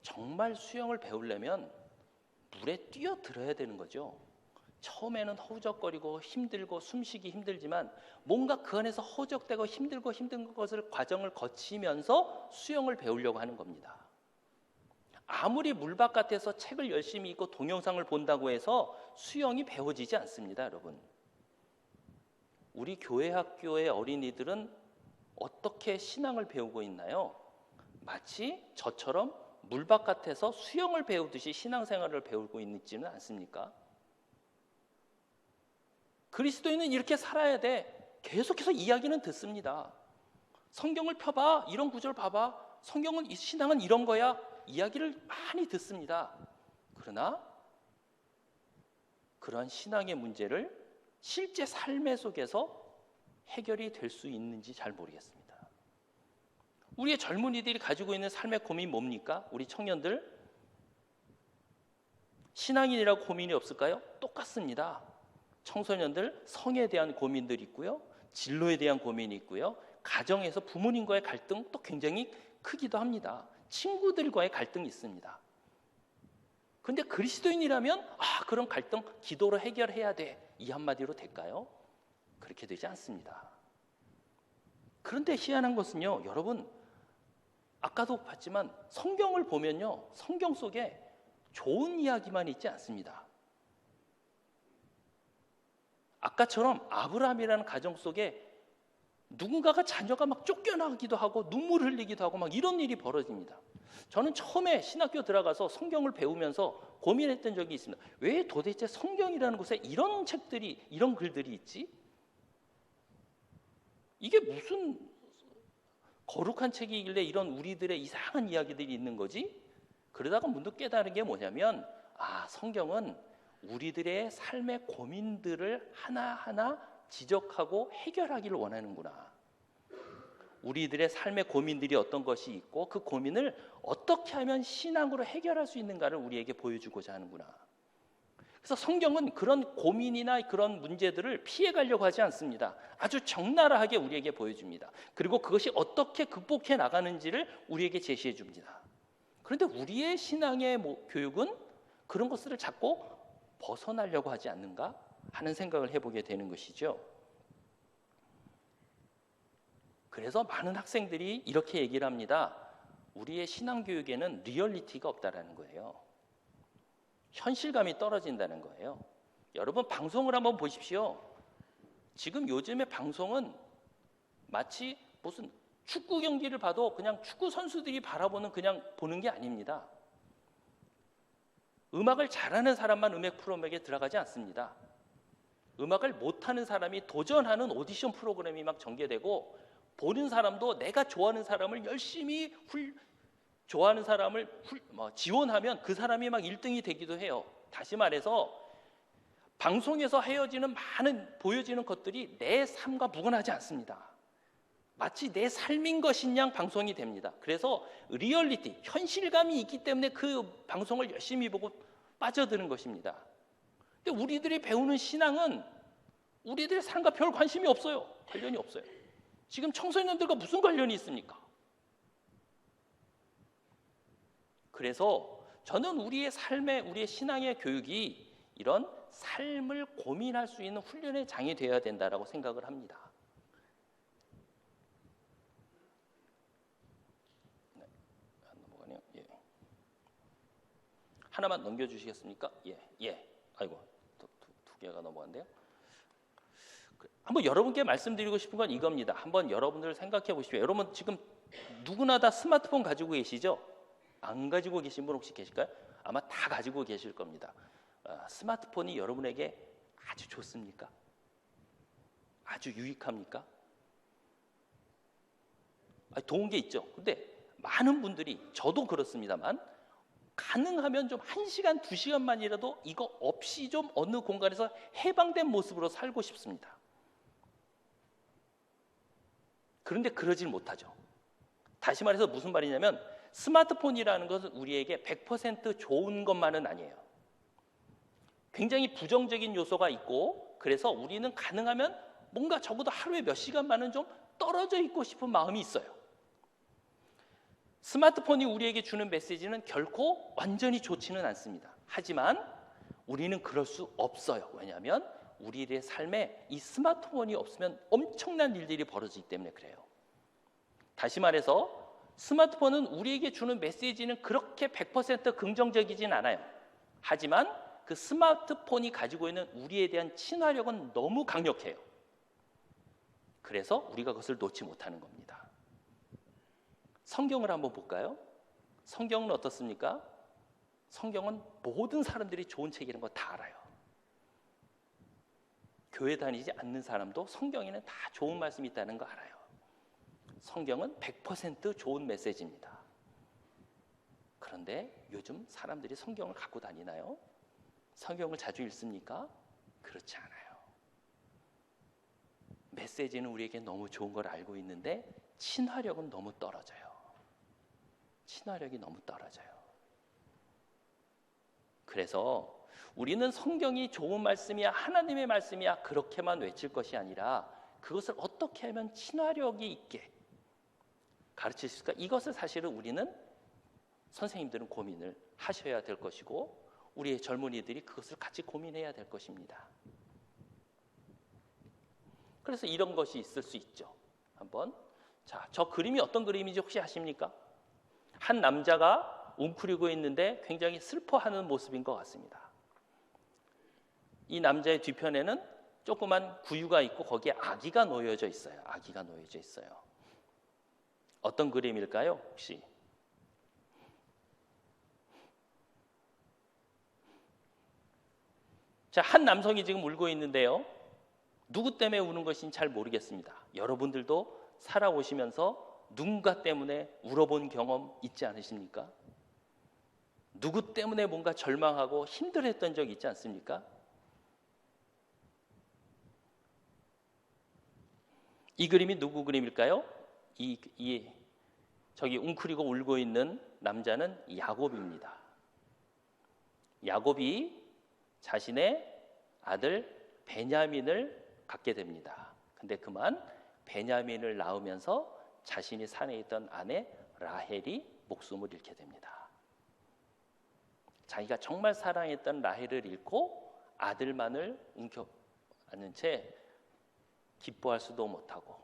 정말 수영을 배우려면 물에 뛰어들어야 되는 거죠. 처음에는 허우적거리고 힘들고 숨쉬기 힘들지만 뭔가 그 안에서 허우적대고 힘들고 힘든 것을 과정을 거치면서 수영을 배우려고 하는 겁니다. 아무리 물바깥에서 책을 열심히 읽고 동영상을 본다고 해서 수영이 배워지지 않습니다, 여러분. 우리 교회 학교의 어린이들은 어떻게 신앙을 배우고 있나요? 마치 저처럼 물바깥에서 수영을 배우듯이 신앙생활을 배우고 있지는 않습니까? 그리스도인은 이렇게 살아야 돼. 계속해서 이야기는 듣습니다. 성경을 펴봐. 이런 구절 봐봐. 성경은, 신앙은 이런 거야. 이야기를 많이 듣습니다. 그러나 그러한 신앙의 문제를 실제 삶의 속에서 해결이 될 수 있는지 잘 모르겠습니다. 우리의 젊은이들이 가지고 있는 삶의 고민 뭡니까? 우리 청년들, 신앙인이라고 고민이 없을까요? 똑같습니다. 청소년들, 성에 대한 고민들이 있고요, 진로에 대한 고민이 있고요, 가정에서 부모님과의 갈등 또 굉장히 크기도 합니다. 친구들과의 갈등이 있습니다. 그런데 그리스도인이라면 그런 갈등 기도로 해결해야 돼, 이 한마디로 될까요? 그렇게 되지 않습니다. 그런데 희한한 것은요, 여러분, 아까도 봤지만 성경을 보면요, 성경 속에 좋은 이야기만 있지 않습니다. 아까처럼 아브라함이라는 가정 속에 누군가가 자녀가 막 쫓겨나기도 하고 눈물 흘리기도 하고 막 이런 일이 벌어집니다. 저는 처음에 신학교 들어가서 성경을 배우면서 고민했던 적이 있습니다. 왜 도대체 성경이라는 곳에 이런 책들이, 이런 글들이 있지? 이게 무슨 거룩한 책이길래 이런 우리들의 이상한 이야기들이 있는 거지? 그러다가 문득 깨달은 게 뭐냐면, 성경은 우리들의 삶의 고민들을 하나하나 지적하고 해결하기를 원하는구나. 우리들의 삶의 고민들이 어떤 것이 있고 그 고민을 어떻게 하면 신앙으로 해결할 수 있는가를 우리에게 보여주고자 하는구나. 그래서 성경은 그런 고민이나 그런 문제들을 피해가려고 하지 않습니다. 아주 적나라하게 우리에게 보여줍니다. 그리고 그것이 어떻게 극복해 나가는지를 우리에게 제시해 줍니다. 그런데 우리의 신앙의 교육은 그런 것들을 자꾸 벗어나려고 하지 않는가 하는 생각을 해보게 되는 것이죠. 그래서 많은 학생들이 이렇게 얘기를 합니다. 우리의 신앙교육에는 리얼리티가 없다라는 거예요. 현실감이 떨어진다는 거예요. 여러분 방송을 한번 보십시오. 지금 요즘의 방송은 마치 무슨 축구 경기를 봐도 그냥 축구 선수들이 바라보는 그냥 보는 게 아닙니다. 음악을 잘하는 사람만 음악 프로그램에 들어가지 않습니다. 음악을 못하는 사람이 도전하는 오디션 프로그램이 막 전개되고 보는 사람도 내가 좋아하는 사람을 열심히 좋아하는 사람을 지원하면 그 사람이 막 1등이 되기도 해요. 다시 말해서 방송에서 보여지는 것들이 내 삶과 무관하지 않습니다. 마치 내 삶인 것인 양 방송이 됩니다. 그래서 리얼리티, 현실감이 있기 때문에 그 방송을 열심히 보고 빠져드는 것입니다. 근데 우리들이 배우는 신앙은 우리들의 삶과 별 관심이 없어요. 관련이 없어요. 지금 청소년들과 무슨 관련이 있습니까? 그래서 저는 우리의 신앙의 교육이 이런 삶을 고민할 수 있는 훈련의 장이 되어야 된다라고 생각을 합니다. 네, 안 넘어가네요. 예. 하나만 넘겨주시겠습니까? 예. 아이고, 두 개가 넘어갔네요. 한번 여러분께 말씀드리고 싶은 건 이겁니다. 한번 여러분들 생각해 보십시오. 여러분 지금 누구나 다 스마트폰 가지고 계시죠? 안 가지고 계신 분 혹시 계실까요? 아마 다 가지고 계실 겁니다. 스마트폰이 여러분에게 아주 좋습니까? 아주 유익합니까? 좋은 게 있죠. 근데 많은 분들이, 저도 그렇습니다만, 가능하면 좀 1시간, 2시간만이라도 이거 없이 좀 어느 공간에서 해방된 모습으로 살고 싶습니다. 그런데 그러질 못하죠. 다시 말해서 무슨 말이냐면 스마트폰이라는 것은 우리에게 100% 좋은 것만은 아니에요. 굉장히 부정적인 요소가 있고, 그래서 우리는 가능하면 뭔가 적어도 하루에 몇 시간만은 좀 떨어져 있고 싶은 마음이 있어요. 스마트폰이 우리에게 주는 메시지는 결코 완전히 좋지는 않습니다. 하지만 우리는 그럴 수 없어요. 왜냐하면 우리의 삶에 이 스마트폰이 없으면 엄청난 일들이 벌어지기 때문에 그래요. 다시 말해서 스마트폰은 우리에게 주는 메시지는 그렇게 100% 긍정적이진 않아요. 하지만 그 스마트폰이 가지고 있는 우리에 대한 친화력은 너무 강력해요. 그래서 우리가 그것을 놓지 못하는 겁니다. 성경을 한번 볼까요? 성경은 어떻습니까? 성경은 모든 사람들이 좋은 책이라는 거 다 알아요. 교회 다니지 않는 사람도 성경에는 다 좋은 말씀이 있다는 거 알아요. 성경은 100% 좋은 메시지입니다. 그런데 요즘 사람들이 성경을 갖고 다니나요? 성경을 자주 읽습니까? 그렇지 않아요. 메시지는 우리에게 너무 좋은 걸 알고 있는데 친화력은 너무 떨어져요. 친화력이 너무 떨어져요. 그래서 우리는 성경이 좋은 말씀이야, 하나님의 말씀이야 그렇게만 외칠 것이 아니라 그것을 어떻게 하면 친화력이 있게 가르칠 수 있을까? 이것을 사실은 우리는 선생님들은 고민을 하셔야 될 것이고 우리의 젊은이들이 그것을 같이 고민해야 될 것입니다. 그래서 이런 것이 있을 수 있죠. 한번 저 그림이 어떤 그림인지 혹시 아십니까? 한 남자가 웅크리고 있는데 굉장히 슬퍼하는 모습인 것 같습니다. 이 남자의 뒤편에는 조그만 구유가 있고 거기에 아기가 놓여져 있어요. 아기가 놓여져 있어요. 어떤 그림일까요? 혹시? 한 남성이 지금 울고 있는데요. 누구 때문에 우는 것인지 잘 모르겠습니다. 여러분들도 살아오시면서 누군가 때문에 울어본 경험 있지 않으십니까? 누구 때문에 뭔가 절망하고 힘들었던 적 있지 않습니까? 이 그림이 누구 그림일까요? 저기 웅크리고 울고 있는 남자는 야곱입니다. 야곱이 자신의 아들 베냐민을 갖게 됩니다. 근데 그만 베냐민을 낳으면서 자신이 산에 있던 아내 라헬이 목숨을 잃게 됩니다. 자기가 정말 사랑했던 라헬을 잃고 아들만을 움켜안는 채 기뻐할 수도 못하고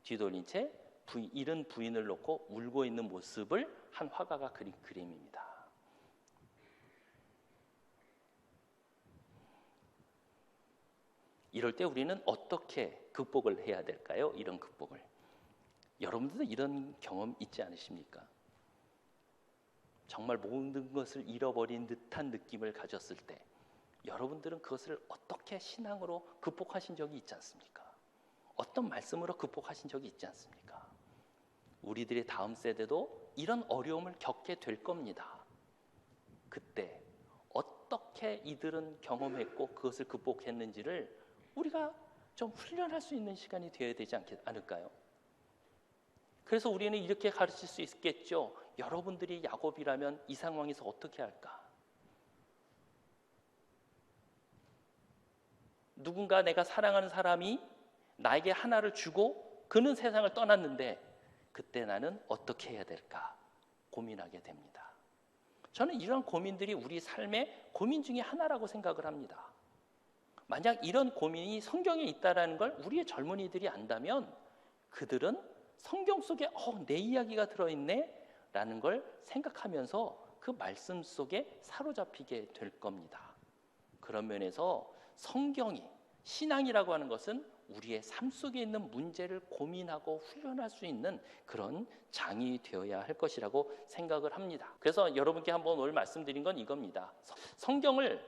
뒤돌린 채 잃은 부인을 놓고 울고 있는 모습을 한 화가가 그린 그림입니다. 이럴 때 우리는 어떻게 극복을 해야 될까요? 이런 극복을. 여러분들도 이런 경험 있지 않으십니까? 정말 모든 것을 잃어버린 듯한 느낌을 가졌을 때 여러분들은 그것을 어떻게 신앙으로 극복하신 적이 있지 않습니까? 어떤 말씀으로 극복하신 적이 있지 않습니까? 우리들의 다음 세대도 이런 어려움을 겪게 될 겁니다. 그때 어떻게 이들은 경험했고 그것을 극복했는지를 우리가 좀 훈련할 수 있는 시간이 되어야 되지 않을까요? 그래서 우리는 이렇게 가르칠 수 있겠죠. 여러분들이 야곱이라면 이 상황에서 어떻게 할까? 누군가 내가 사랑하는 사람이 나에게 하나를 주고 그는 세상을 떠났는데 그때 나는 어떻게 해야 될까? 고민하게 됩니다. 저는 이런 고민들이 우리 삶의 고민 중에 하나라고 생각을 합니다. 만약 이런 고민이 성경에 있다는 걸 우리의 젊은이들이 안다면 그들은 성경 속에 내 이야기가 들어있네 라는 걸 생각하면서 그 말씀 속에 사로잡히게 될 겁니다. 그런 면에서 성경이, 신앙이라고 하는 것은 우리의 삶 속에 있는 문제를 고민하고 훈련할 수 있는 그런 장이 되어야 할 것이라고 생각을 합니다. 그래서 여러분께 한번 오늘 말씀드린 건 이겁니다. 성경을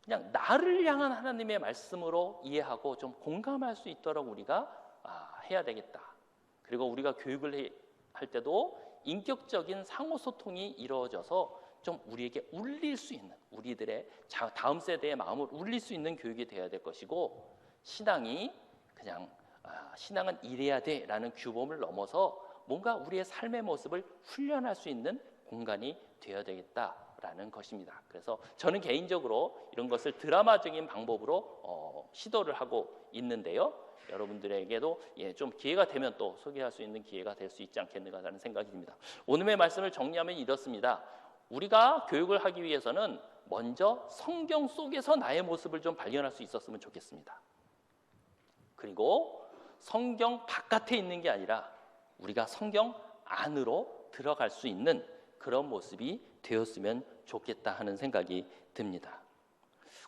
그냥 나를 향한 하나님의 말씀으로 이해하고 좀 공감할 수 있도록 우리가 해야 되겠다. 그리고 우리가 교육을 할 때도 인격적인 상호소통이 이루어져서 좀 우리에게 울릴 수 있는, 우리들의 다음 세대의 마음을 울릴 수 있는 교육이 되어야 될 것이고, 신앙이 그냥 신앙은 이래야 돼라는 규범을 넘어서 뭔가 우리의 삶의 모습을 훈련할 수 있는 공간이 되어야 되겠다라는 것입니다. 그래서 저는 개인적으로 이런 것을 드라마적인 방법으로 시도를 하고 있는데요. 여러분들에게도 좀 기회가 되면 또 소개할 수 있는 기회가 될 수 있지 않겠는가라는 생각이 듭니다. 오늘의 말씀을 정리하면 이렇습니다. 우리가 교육을 하기 위해서는 먼저 성경 속에서 나의 모습을 좀 발견할 수 있었으면 좋겠습니다. 그리고 성경 바깥에 있는 게 아니라 우리가 성경 안으로 들어갈 수 있는 그런 모습이 되었으면 좋겠다 하는 생각이 듭니다.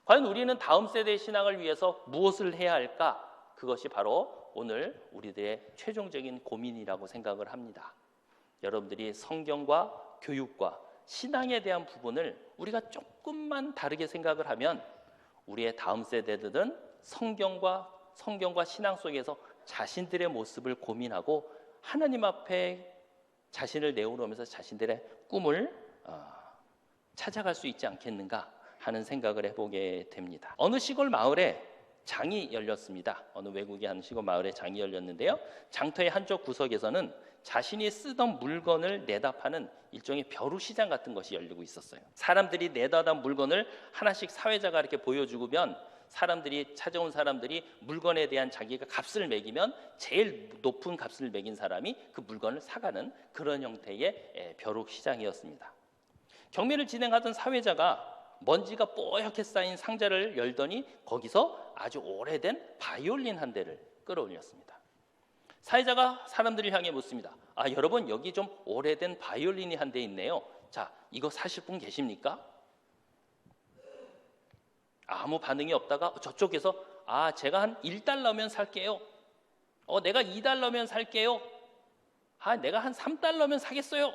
과연 우리는 다음 세대의 신앙을 위해서 무엇을 해야 할까? 그것이 바로 오늘 우리들의 최종적인 고민이라고 생각을 합니다. 여러분들이 성경과 교육과 신앙에 대한 부분을 우리가 조금만 다르게 생각을 하면 우리의 다음 세대들은 성경과 신앙 속에서 자신들의 모습을 고민하고 하나님 앞에 자신을 내어놓으면서 자신들의 꿈을 찾아갈 수 있지 않겠는가 하는 생각을 해보게 됩니다. 어느 시골 마을에 장이 열렸습니다. 어느 외국에 한 시골 마을에 장이 열렸는데요. 장터의 한쪽 구석에서는 자신이 쓰던 물건을 내다 파는 일종의 벼루시장 같은 것이 열리고 있었어요. 사람들이 내다던 물건을 하나씩 사회자가 이렇게 보여주면 찾아온 사람들이 물건에 대한 자기가 값을 매기면 제일 높은 값을 매긴 사람이 그 물건을 사가는 그런 형태의 벼룩시장이었습니다. 경매를 진행하던 사회자가 먼지가 뽀얗게 쌓인 상자를 열더니 거기서 아주 오래된 바이올린 한 대를 끌어올렸습니다. 사회자가 사람들을 향해 묻습니다. 여러분 여기 좀 오래된 바이올린이 한 대 있네요. 자, 이거 사실 분 계십니까? 아무 반응이 없다가 저쪽에서 제가 한 1달러면 살게요. 내가 2달러면 살게요. 내가 한 3달러면 사겠어요.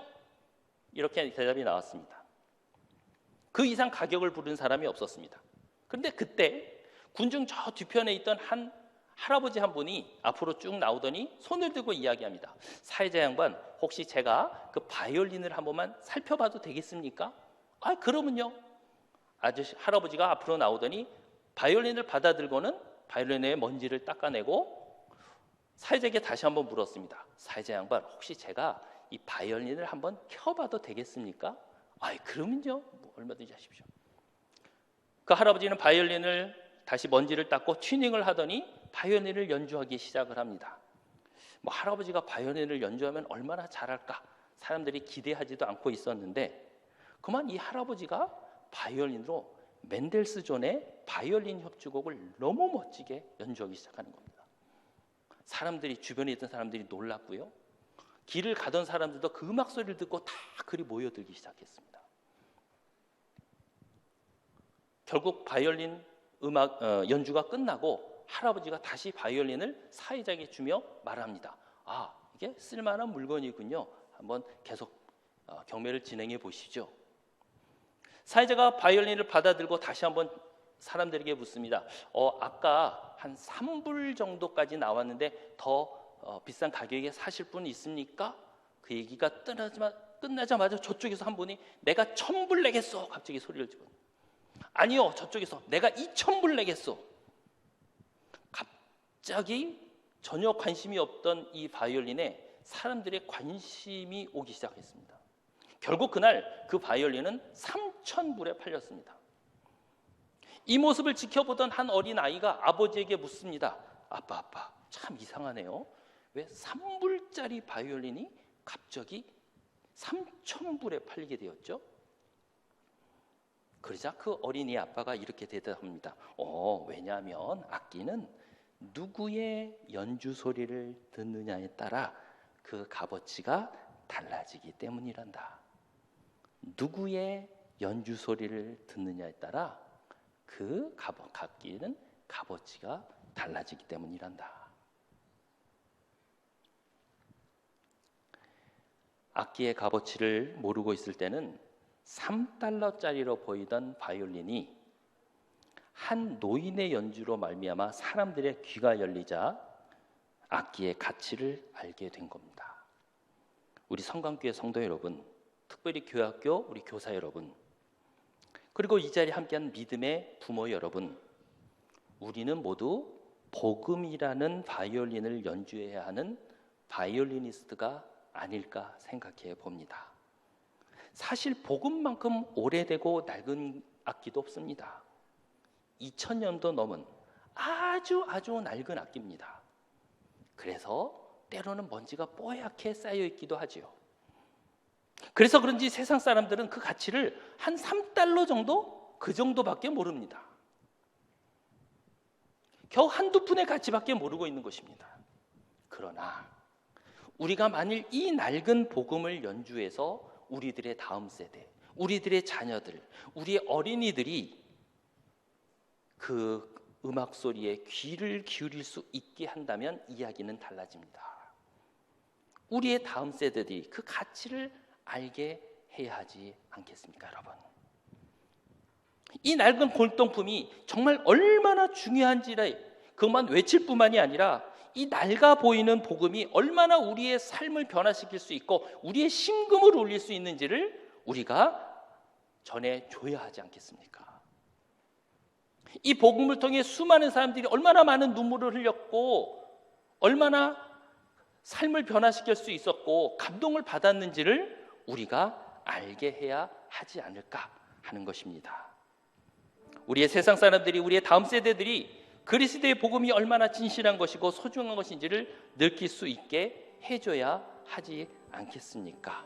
이렇게 대답이 나왔습니다. 그 이상 가격을 부른 사람이 없었습니다. 그런데 그때 군중 저 뒤편에 있던 한 할아버지 한 분이 앞으로 쭉 나오더니 손을 들고 이야기합니다. 사회자 양반, 혹시 제가 그 바이올린을 한 번만 살펴봐도 되겠습니까? 그러면요. 할아버지가 앞으로 나오더니 바이올린을 받아들고는 바이올린의 먼지를 닦아내고 사회자에게 다시 한번 물었습니다. 사회자 양반, 혹시 제가 이 바이올린을 한번 켜봐도 되겠습니까? 그러면요. 얼마든지 하십시오. 그 할아버지는 바이올린을 다시 먼지를 닦고 튜닝을 하더니 바이올린을 연주하기 시작을 합니다. 할아버지가 바이올린을 연주하면 얼마나 잘할까? 사람들이 기대하지도 않고 있었는데 그만 이 할아버지가 바이올린으로 멘델스존의 바이올린 협주곡을 너무 멋지게 연주하기 시작하는 겁니다. 사람들이, 주변에 있던 사람들이 놀랐고요. 길을 가던 사람들도 그 음악 소리를 듣고 다 그리 모여들기 시작했습니다. 결국 바이올린 연주가 끝나고 할아버지가 다시 바이올린을 사회자에게 주며 말합니다. 아, 이게 쓸만한 물건이군요. 한번 계속 경매를 진행해 보시죠. 사회자가 바이올린을 받아들고 다시 한번 사람들에게 묻습니다. 아까 한 3불 정도까지 나왔는데 더 비싼 가격에 사실 분 있습니까? 그 얘기가 끝나자마자 저쪽에서 한 분이 내가 1,000불 내겠어. 갑자기 소리를 지르고. 아니요, 저쪽에서 내가 2,000불 내겠어. 갑자기 전혀 관심이 없던 이 바이올린에 사람들의 관심이 오기 시작했습니다. 결국 그날 그 바이올린은 3,000불에 팔렸습니다. 이 모습을 지켜보던 한 어린 아이가 아버지에게 묻습니다. 아빠, 참 이상하네요. 왜 3불짜리 바이올린이 갑자기 3,000불에 팔리게 되었죠? 그러자 그 어린이 아빠가 이렇게 대답합니다. 왜냐하면 악기는 누구의 연주 소리를 듣느냐에 따라 그 값어치가 달라지기 때문이란다. 누구의 연주 소리를 듣느냐에 따라 그 악기는 값어치가 달라지기 때문이란다. 악기의 값어치를 모르고 있을 때는 3달러짜리로 보이던 바이올린이 한 노인의 연주로 말미암아 사람들의 귀가 열리자 악기의 가치를 알게 된 겁니다. 우리 성광교회 성도 여러분, 특별히 교회학교 우리 교사 여러분, 그리고 이 자리에 함께한 믿음의 부모 여러분, 우리는 모두 복음이라는 바이올린을 연주해야 하는 바이올리니스트가 아닐까 생각해 봅니다. 사실 복음만큼 오래되고 낡은 악기도 없습니다. 2000년도 넘은 아주 낡은 악기입니다. 그래서 때로는 먼지가 뽀얗게 쌓여 있기도 하지요. 그래서 그런지 세상 사람들은 그 가치를 한 3달러 정도? 그 정도밖에 모릅니다. 겨우 한두 푼의 가치밖에 모르고 있는 것입니다. 그러나 우리가 만일 이 낡은 복음을 연주해서 우리들의 다음 세대, 우리들의 자녀들, 우리의 어린이들이 그 음악 소리에 귀를 기울일 수 있게 한다면 이야기는 달라집니다. 우리의 다음 세대들이 그 가치를 알게 해야 하지 않겠습니까, 여러분? 이 낡은 골동품이 정말 얼마나 중요한지를 그것만 외칠 뿐만이 아니라 이 낡아 보이는 복음이 얼마나 우리의 삶을 변화시킬 수 있고 우리의 심금을 울릴 수 있는지를 우리가 전해줘야 하지 않겠습니까? 이 복음을 통해 수많은 사람들이 얼마나 많은 눈물을 흘렸고 얼마나 삶을 변화시킬 수 있었고 감동을 받았는지를 우리가 알게 해야 하지 않을까 하는 것입니다. 우리의 세상 사람들이, 우리의 다음 세대들이 그리스도의 복음이 얼마나 진실한 것이고 소중한 것인지를 느낄 수 있게 해줘야 하지 않겠습니까?